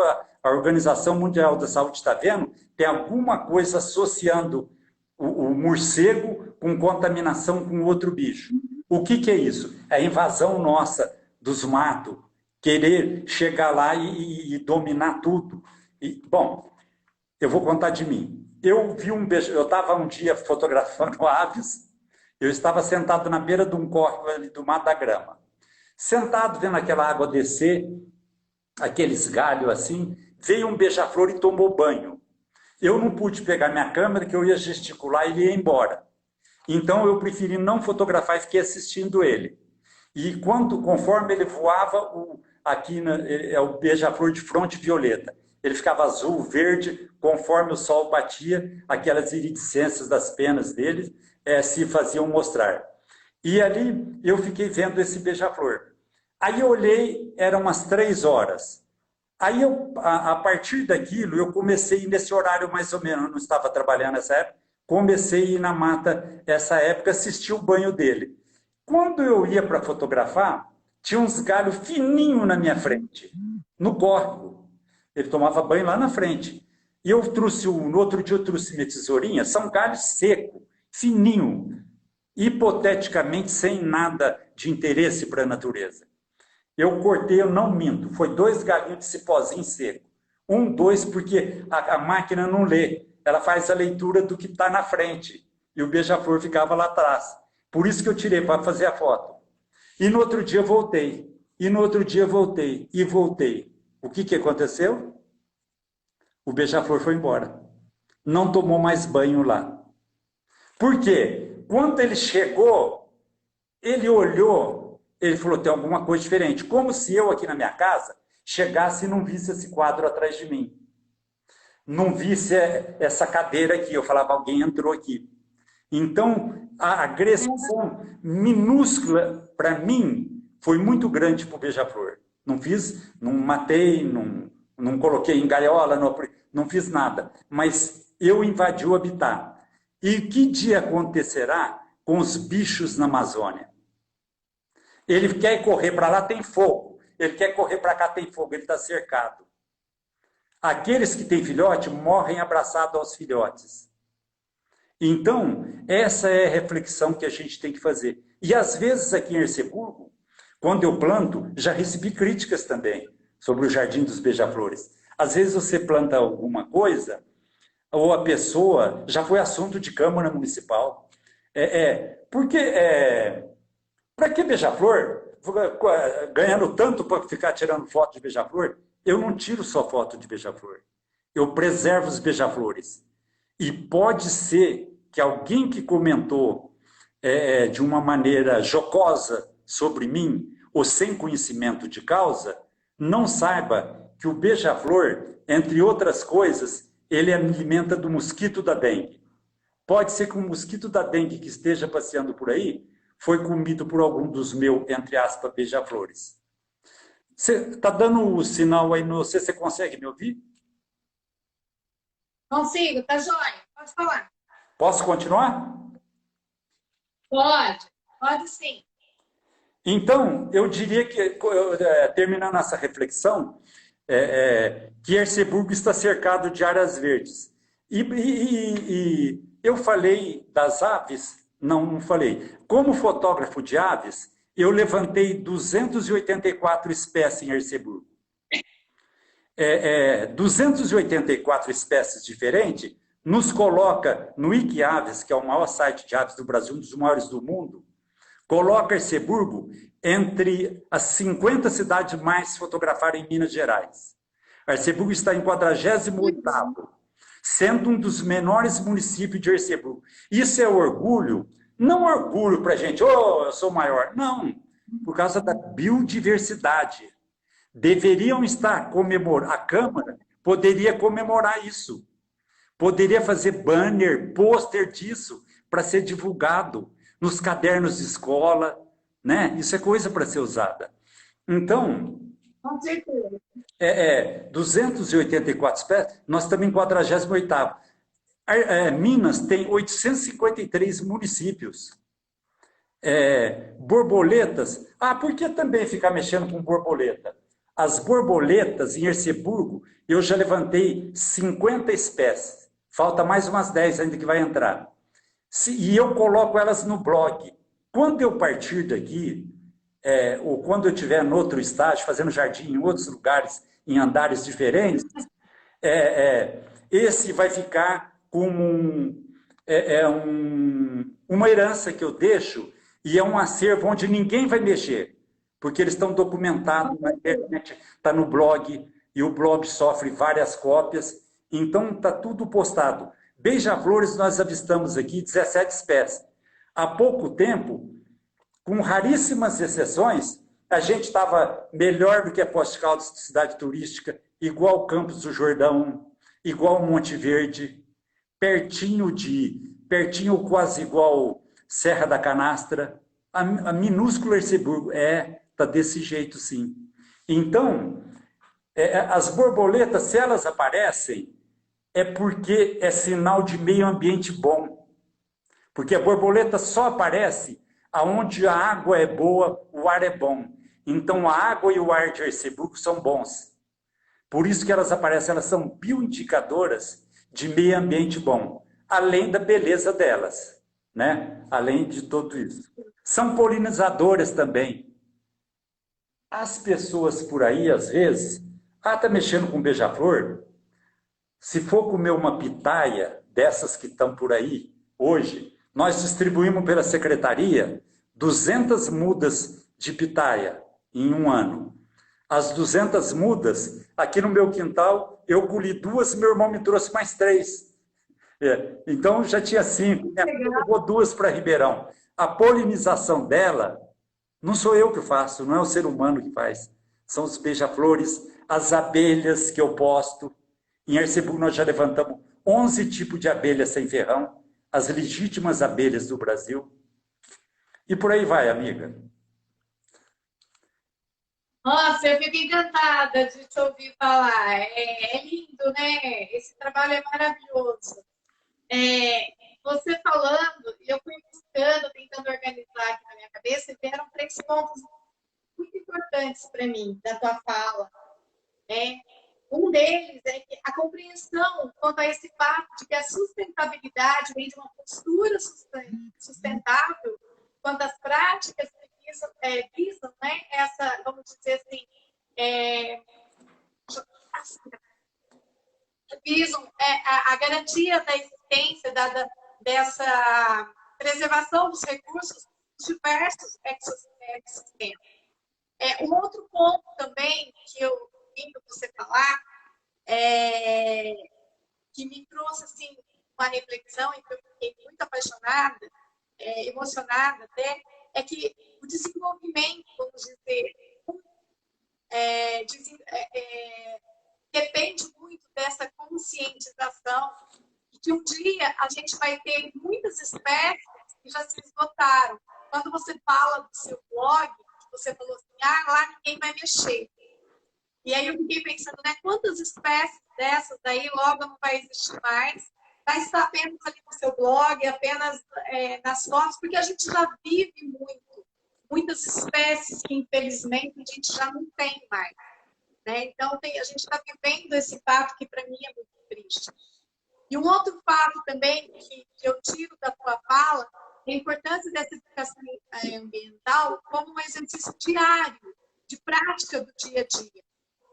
a Organização Mundial da Saúde está vendo, tem alguma coisa associando o morcego com contaminação com outro bicho. O que é isso? É a invasão nossa dos matos, querer chegar lá e dominar tudo. Bom, eu vou contar de mim. Eu estava um dia fotografando aves, eu estava sentado na beira de um córrego ali do Mato da Grama, sentado vendo aquela água descer, aqueles galhos assim, veio um beija-flor e tomou banho. Eu não pude pegar minha câmera, que eu ia gesticular e ele ia embora. Então eu preferi não fotografar e fiquei assistindo ele. E conforme ele voava, aqui é o beija-flor de fronte violeta. Ele ficava azul, verde, conforme o sol batia, aquelas iridescências das penas dele se faziam mostrar. E ali eu fiquei vendo esse beija-flor. Aí eu olhei, eram umas 3 horas. Aí, a partir daquilo, eu comecei nesse horário mais ou menos, eu não estava trabalhando nessa época, comecei a ir na mata essa época, assistir o banho dele. Quando eu ia para fotografar, tinha uns galhos fininhos na minha frente, no córrego. Ele tomava banho lá na frente. E eu trouxe, no outro dia eu trouxe minha tesourinha, são galhos secos, fininho, hipoteticamente sem nada de interesse para a natureza. Eu cortei, eu não minto, foi 2 galinhos de cipózinho seco. 1, 2, porque a máquina não lê, ela faz a leitura do que está na frente. E o beija-flor ficava lá atrás. Por isso que eu tirei para fazer a foto. E no outro dia eu voltei. E no outro dia eu voltei. E voltei. O que aconteceu? O beija-flor foi embora. Não tomou mais banho lá. Por quê? Quando ele chegou, ele olhou. Ele falou, tem alguma coisa diferente. Como se eu aqui na minha casa chegasse e não visse esse quadro atrás de mim. Não visse essa cadeira aqui. Eu falava, alguém entrou aqui. Então, a agressão minúscula, para mim, foi muito grande para o beija-flor. Não fiz, não matei, não coloquei em gaiola, não fiz nada. Mas eu invadi o habitat. E que dia acontecerá com os bichos na Amazônia? Ele quer correr para lá, tem fogo. Ele quer correr para cá, tem fogo. Ele está cercado. Aqueles que têm filhote morrem abraçados aos filhotes. Então, essa é a reflexão que a gente tem que fazer. E, às vezes, aqui em Erceburgo, quando eu planto, já recebi críticas também sobre o Jardim dos Beija-Flores. Às vezes, você planta alguma coisa, ou a pessoa já foi assunto de Câmara Municipal. Para que beija-flor? Ganhando tanto para ficar tirando foto de beija-flor? Eu não tiro só foto de beija-flor. Eu preservo os beija-flores. E pode ser que alguém que comentou de uma maneira jocosa sobre mim, ou sem conhecimento de causa, não saiba que o beija-flor, entre outras coisas, ele alimenta do mosquito da dengue. Pode ser que o mosquito da dengue que esteja passeando por aí foi comido por algum dos meus, entre aspas, beija-flores. Você está dando o sinal aí, não sei se você consegue me ouvir? Consigo, tá joia. Pode falar. Posso continuar? Pode sim. Então, eu diria que, terminando essa reflexão, que Erceburgo está cercado de áreas verdes. E eu falei das aves, não falei. Como fotógrafo de aves, eu levantei 284 espécies em Erceburgo. 284 espécies diferentes nos coloca no Wikiaves, que é o maior site de aves do Brasil, um dos maiores do mundo, coloca Erceburgo entre as 50 cidades mais fotografadas em Minas Gerais. Erceburgo está em 48º, sendo um dos menores municípios de Erceburgo. Isso é orgulho? Não orgulho para a gente, eu sou maior. Não, por causa da biodiversidade. Deveriam estar comemorando, a Câmara poderia comemorar isso. Poderia fazer banner, pôster disso, para ser divulgado nos cadernos de escola, né? Isso é coisa para ser usada. Então, Com certeza. 284 espécies, nós estamos em 48º. Minas tem 853 municípios. Borboletas, por que também ficar mexendo com borboleta? As borboletas em Erceburgo, eu já levantei 50 espécies. Falta mais umas 10 ainda que vai entrar. E eu coloco elas no blog. Quando eu partir daqui, ou quando eu estiver em outro estágio, fazendo jardim em outros lugares, em andares diferentes, esse vai ficar como uma herança que eu deixo, e é um acervo onde ninguém vai mexer, porque eles estão documentados na internet, está no blog, e o blog sofre várias cópias, então está tudo postado. Beija-flores nós avistamos aqui 17 espécies. Há pouco tempo, com raríssimas exceções, a gente estava melhor do que a Poste-Caldas, cidade turística, igual Campos do Jordão, igual Monte Verde, pertinho quase igual Serra da Canastra. A minúscula Erceburgo tá desse jeito, sim. Então, as borboletas, se elas aparecem, é porque é sinal de meio ambiente bom. Porque a borboleta só aparece aonde a água é boa, o ar é bom. Então, a água e o ar de Erceburgo são bons. Por isso que elas aparecem, elas são bioindicadoras de meio ambiente bom, além da beleza delas, né? Além de tudo isso. São polinizadoras também. As pessoas por aí, às vezes, tá mexendo com beija-flor, se for comer uma pitaia dessas que estão por aí hoje, nós distribuímos pela secretaria 200 mudas de pitaia em um ano. As 200 mudas, aqui no meu quintal, eu colhi 2, meu irmão me trouxe mais 3. Então, já tinha 5. Eu vou 2 para Ribeirão. A polinização dela, não sou eu que faço, não é o ser humano que faz. São os beija-flores, as abelhas que eu posto. Em Arceburgo, nós já levantamos 11 tipos de abelhas sem ferrão, as legítimas abelhas do Brasil. E por aí vai, amiga. Nossa, eu fico encantada de te ouvir falar. É lindo, né? Esse trabalho é maravilhoso. Você falando, e eu fui buscando, tentando organizar aqui na minha cabeça, e vieram 3 pontos muito importantes para mim, da tua fala. Um deles é que a compreensão quanto a esse fato de que a sustentabilidade vem de uma postura sustentável, quanto às práticas que visam, né, essa, vamos dizer assim, visam a garantia da existência dessa preservação dos recursos diversos ecossistemas. Um outro ponto também que eu ouvi você falar, que me trouxe assim, uma reflexão e que eu fiquei muito apaixonada, emocionada até, é que o desenvolvimento, vamos dizer, depende muito dessa conscientização e que um dia a gente vai ter muitas espécies que já se esgotaram. Quando você fala do seu blog, você falou assim, lá ninguém vai mexer. E aí eu fiquei pensando, né, quantas espécies dessas daí logo não vai existir mais, vai estar apenas ali no seu blog, apenas nas fotos, porque a gente já vive muitas espécies que infelizmente a gente já não tem mais. Né? Então a gente está vivendo esse fato que para mim é muito triste. E um outro fato também que eu tiro da tua fala é a importância dessa educação ambiental como um exercício diário, de prática do dia a dia,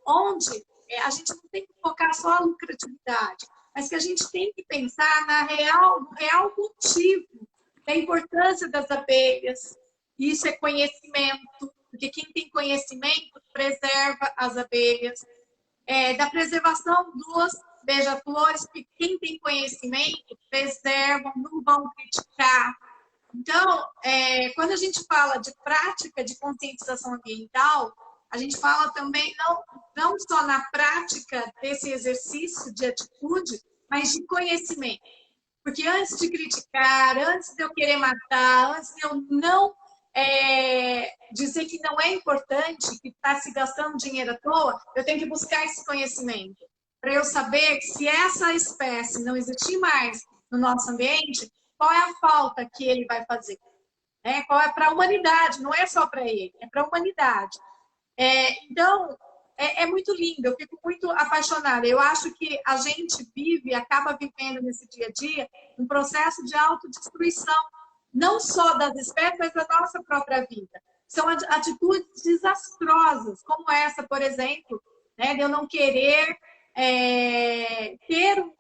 onde a gente não tem que focar só a lucratividade, mas que a gente tem que pensar no real motivo da importância das abelhas. Isso é conhecimento, porque quem tem conhecimento preserva as abelhas. Da preservação dos beija-flores, porque quem tem conhecimento preservam, não vão criticar. Então, quando a gente fala de prática de conscientização ambiental, a gente fala também não só na prática desse exercício de atitude, mas de conhecimento. Porque antes de criticar, antes de eu querer matar, antes de eu não dizer que não é importante, que está se gastando dinheiro à toa, eu tenho que buscar esse conhecimento. Para eu saber que se essa espécie não existir mais no nosso ambiente, qual é a falta que ele vai fazer? Qual é para a humanidade, não é só para ele, é para a humanidade. Então, é muito lindo, eu fico muito apaixonada. Eu acho que a gente acaba vivendo nesse dia a dia um processo de autodestruição, não só das espécies, mas da nossa própria vida. São atitudes desastrosas, como essa, por exemplo, né, de eu não querer ter um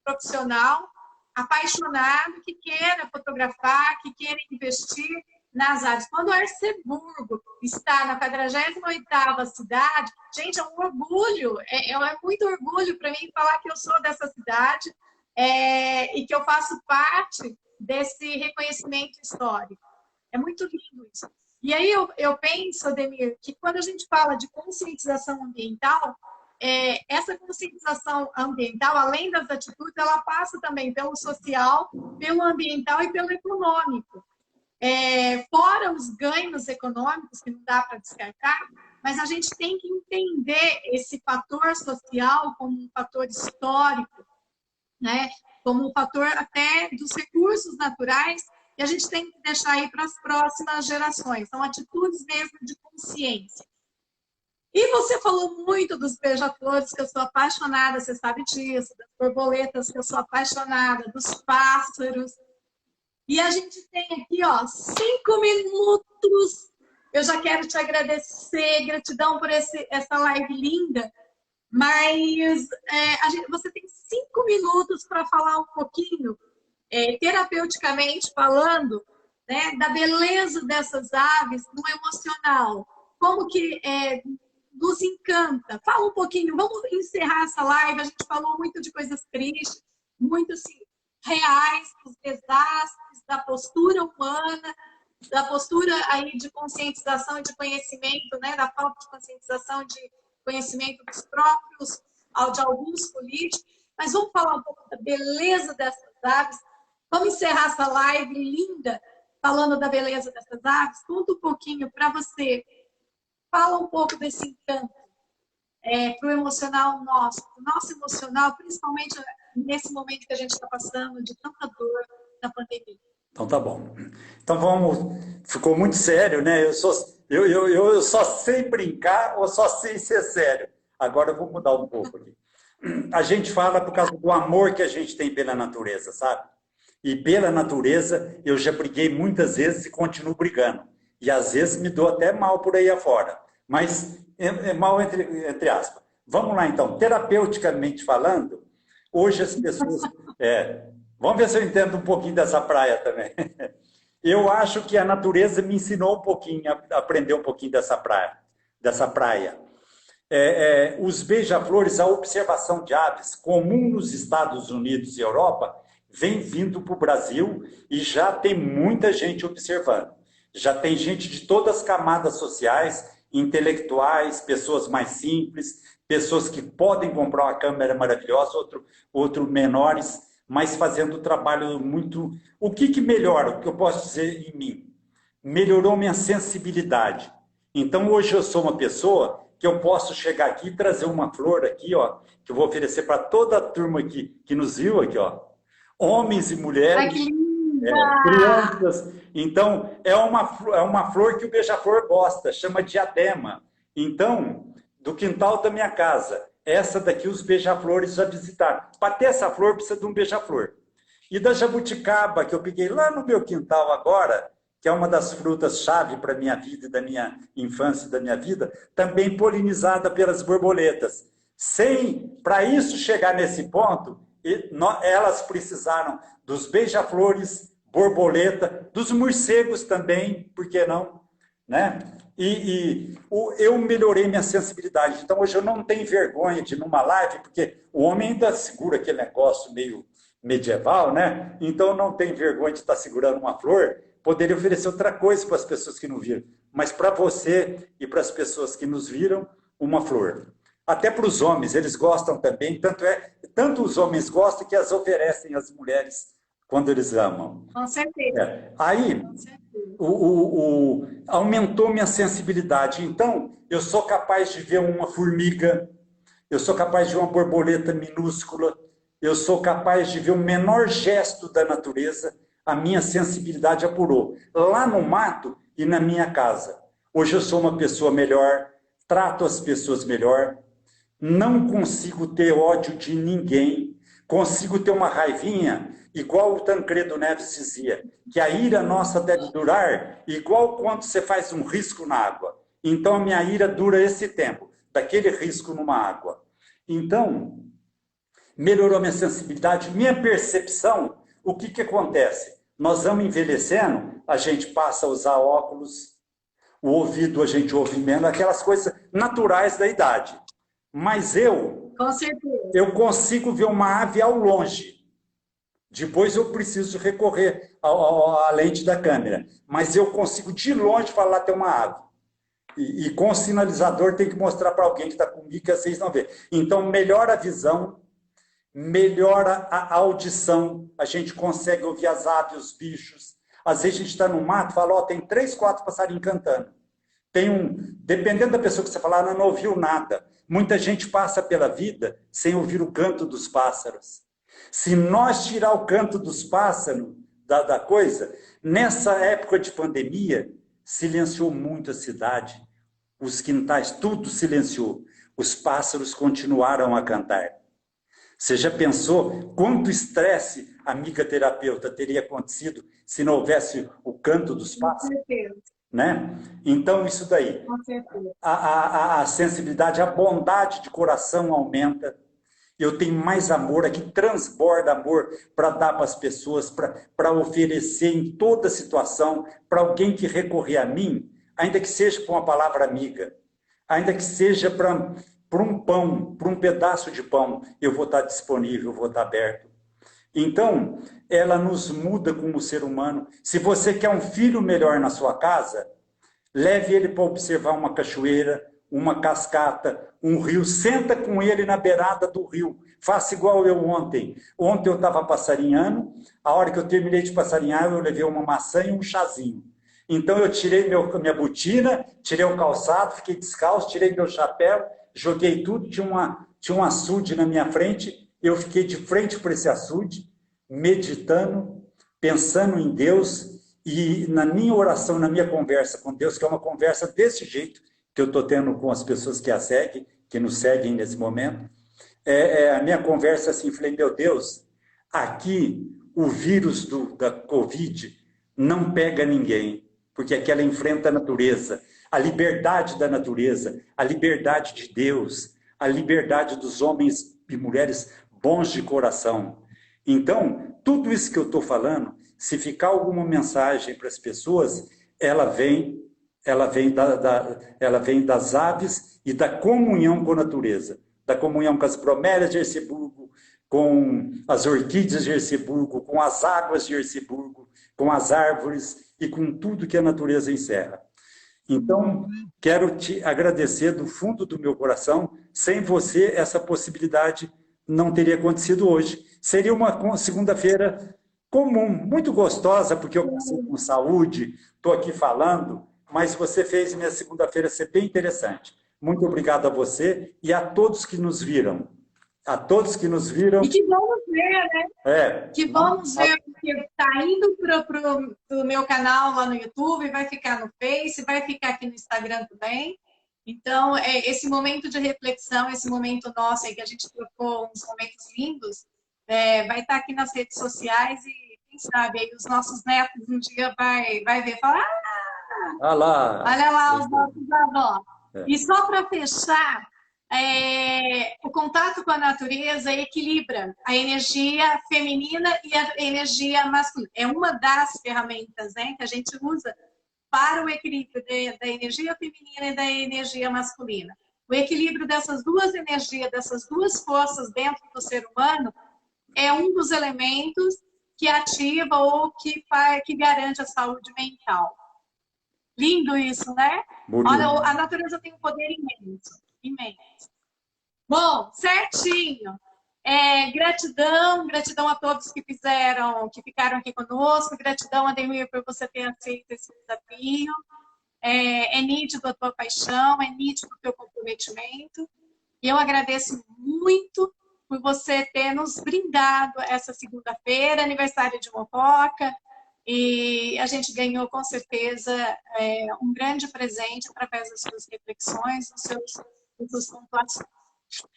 profissional apaixonado que queira fotografar, que queira investir nas áreas. Quando o Arceburgo está na 48ª cidade, gente, é um orgulho, é muito orgulho para mim falar que eu sou dessa cidade e que eu faço parte desse reconhecimento histórico. É muito lindo isso. E aí eu penso, Ademir, que quando a gente fala de conscientização ambiental, essa conscientização ambiental, além das atitudes, ela passa também pelo social, pelo ambiental e pelo econômico. Fora os ganhos econômicos, que não dá para descartar, mas a gente tem que entender esse fator social como um fator histórico, né? Como um fator até dos recursos naturais, e a gente tem que deixar aí para as próximas gerações. São atitudes mesmo de consciência. E você falou muito dos beija-flores, que eu sou apaixonada, você sabe disso, das borboletas, que eu sou apaixonada, dos pássaros. E a gente tem aqui, ó, 5 minutos. Eu já quero te agradecer, gratidão por essa live linda. Mas você tem 5 minutos para falar um pouquinho, terapeuticamente falando, né, da beleza dessas aves no emocional. Como que nos encanta. Fala um pouquinho, vamos encerrar essa live. A gente falou muito de coisas tristes, muito assim, reais, dos desastres, da postura humana, da postura aí de conscientização e de conhecimento, né, da falta de conscientização e de conhecimento dos próprios, de alguns políticos, mas vamos falar um pouco da beleza dessas aves. Vamos encerrar essa live linda falando da beleza dessas aves. Conta um pouquinho para você. Fala um pouco desse encanto para o emocional nosso emocional, principalmente nesse momento que a gente está passando de tanta dor da pandemia. Então tá bom. Então vamos. Ficou muito sério, né? Eu só sei brincar ou só sei ser sério. Agora eu vou mudar um pouco aqui. A gente fala por causa do amor que a gente tem pela natureza, sabe? E pela natureza eu já briguei muitas vezes e continuo brigando. E às vezes me dou até mal por aí afora. Mas é mal entre aspas. Vamos lá então. Terapeuticamente falando, hoje as pessoas. Vamos ver se eu entendo um pouquinho dessa praia também. Eu acho que a natureza me ensinou um pouquinho, a aprender um pouquinho dessa praia. Os beija-flores, a observação de aves, comum nos Estados Unidos e Europa, vem vindo para o Brasil e já tem muita gente observando. Já tem gente de todas as camadas sociais, intelectuais, pessoas mais simples, pessoas que podem comprar uma câmera maravilhosa, outro menores, mas fazendo trabalho muito... O que melhora? O que eu posso dizer em mim? Melhorou minha sensibilidade. Então, hoje eu sou uma pessoa que eu posso chegar aqui e trazer uma flor aqui, ó, que eu vou oferecer para toda a turma aqui, que nos viu aqui, ó. Homens e mulheres, crianças. Então, é uma flor que o beija-flor gosta, chama diadema. Então, do quintal da minha casa, essa daqui os beija-flores já visitaram. Para ter essa flor, precisa de um beija-flor. E da jabuticaba, que eu peguei lá no meu quintal agora, que é uma das frutas-chave para a minha vida, da minha infância e da minha vida, também polinizada pelas borboletas. Para isso chegar nesse ponto, elas precisaram dos beija-flores, borboleta, dos morcegos também, por que não? Né? Eu melhorei minha sensibilidade. Então, hoje eu não tenho vergonha de ir numa live, porque o homem ainda segura aquele negócio meio medieval, né? Então, eu não tenho vergonha de estar segurando uma flor. Poderia oferecer outra coisa para as pessoas que não viram. Mas para você e para as pessoas que nos viram, uma flor. Até para os homens, eles gostam também. Tanto os homens gostam que as oferecem às mulheres quando eles amam. Com certeza. Aí, aumentou minha sensibilidade. Então, eu sou capaz de ver uma formiga, eu sou capaz de ver uma borboleta minúscula, eu sou capaz de ver o menor gesto da natureza, a minha sensibilidade apurou. Lá no mato e na minha casa. Hoje eu sou uma pessoa melhor, trato as pessoas melhor, não consigo ter ódio de ninguém, consigo ter uma raivinha, igual o Tancredo Neves dizia, que a ira nossa deve durar igual quando você faz um risco na água. Então, a minha ira dura esse tempo, daquele risco numa água. Então, melhorou minha sensibilidade, minha percepção. O que acontece? Nós vamos envelhecendo, a gente passa a usar óculos, o ouvido a gente ouve menos, aquelas coisas naturais da idade. Mas eu consigo ver uma ave ao longe. Depois eu preciso recorrer à lente da câmera. Mas eu consigo, de longe, falar tem uma ave. E com o sinalizador tem que mostrar para alguém que está comigo que vocês não vê. Então, melhora a visão, melhora a audição. A gente consegue ouvir as aves, os bichos. Às vezes a gente está no mato e fala, ó, tem 3, 4 passarinhos cantando. Dependendo da pessoa que você falar, ela não ouviu nada. Muita gente passa pela vida sem ouvir o canto dos pássaros. Se nós tirar o canto dos pássaros da coisa, nessa época de pandemia, silenciou muito a cidade. Os quintais, tudo silenciou. Os pássaros continuaram a cantar. Você já pensou quanto estresse, amiga terapeuta, teria acontecido se não houvesse o canto dos pássaros? Com certeza. Né? Então, isso daí. Com certeza. A sensibilidade, a bondade de coração aumenta. Eu tenho mais amor, aqui transborda amor para dar para as pessoas, para oferecer em toda situação, para alguém que recorrer a mim, ainda que seja com uma palavra amiga, ainda que seja para um pão, para um pedaço de pão, eu vou estar disponível, eu vou estar aberto. Então, ela nos muda como ser humano. Se você quer um filho melhor na sua casa, leve ele para observar uma cachoeira, uma cascata, um rio, senta com ele na beirada do rio, faça igual eu ontem. Ontem eu estava passarinhando, a hora que eu terminei de passarinhar, eu levei uma maçã e um chazinho. Então eu tirei minha botina, tirei o calçado, fiquei descalço, tirei meu chapéu, joguei tudo, tinha um açude na minha frente, eu fiquei de frente para esse açude, meditando, pensando em Deus, e na minha oração, na minha conversa com Deus, que é uma conversa desse jeito, que eu estou tendo com as pessoas que a seguem, que nos seguem nesse momento, a minha conversa assim, falei, meu Deus, aqui o vírus da Covid não pega ninguém, porque aqui ela enfrenta a natureza, a liberdade da natureza, a liberdade de Deus, a liberdade dos homens e mulheres bons de coração. Então, tudo isso que eu estou falando, se ficar alguma mensagem para as pessoas, ela vem das aves e da comunhão com a natureza, da comunhão com as bromélias de Erceburgo, com as orquídeas de Erceburgo, com as águas de Erceburgo, com as árvores e com tudo que a natureza encerra. Então, quero te agradecer do fundo do meu coração. Sem você, essa possibilidade não teria acontecido hoje. Seria uma segunda-feira comum, muito gostosa, porque eu passei com saúde, estou aqui falando, mas você fez minha segunda-feira ser bem interessante. Muito obrigado a você e a todos que nos viram. A todos que nos viram. E que vamos ver, né? Que vamos ver, porque está indo para o meu canal lá no YouTube, vai ficar no Face, vai ficar aqui no Instagram também. Então, esse momento de reflexão, esse momento nosso aí que a gente trocou uns momentos lindos, vai estar aqui nas redes sociais e, quem sabe, aí os nossos netos um dia vai ver e falar, olha lá os nossos avós. E só para fechar, o contato com a natureza equilibra a energia feminina e a energia masculina. É uma das ferramentas, né, que a gente usa para o equilíbrio da energia feminina e da energia masculina. O equilíbrio dessas duas energias, dessas duas forças dentro do ser humano, é um dos elementos que ativa ou que garante a saúde mental. Lindo isso, né? Olha, a natureza tem um poder imenso, imenso. Bom, certinho. Gratidão a todos que ficaram aqui conosco. Gratidão, Ademir, por você ter aceito esse desafio. É nítido a tua paixão, é nítido o teu comprometimento. E eu agradeço muito por você ter nos brindado essa segunda-feira, aniversário de Mococa. E a gente ganhou, com certeza, um grande presente através das suas reflexões, das suas pontuações.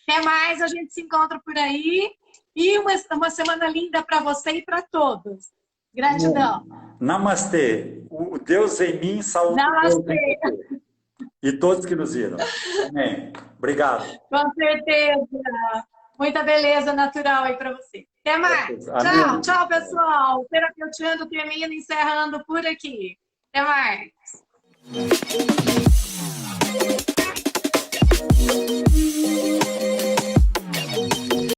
Até mais, a gente se encontra por aí. E uma semana linda para você e para todos. Gratidão. Namastê. O Deus em mim saúde. Namastê. E todos que nos viram. Amém. Obrigado. Com certeza. Muita beleza natural aí para você. Até mais. Tchau, pessoal. Terapeuteando termina encerrando por aqui. Até mais.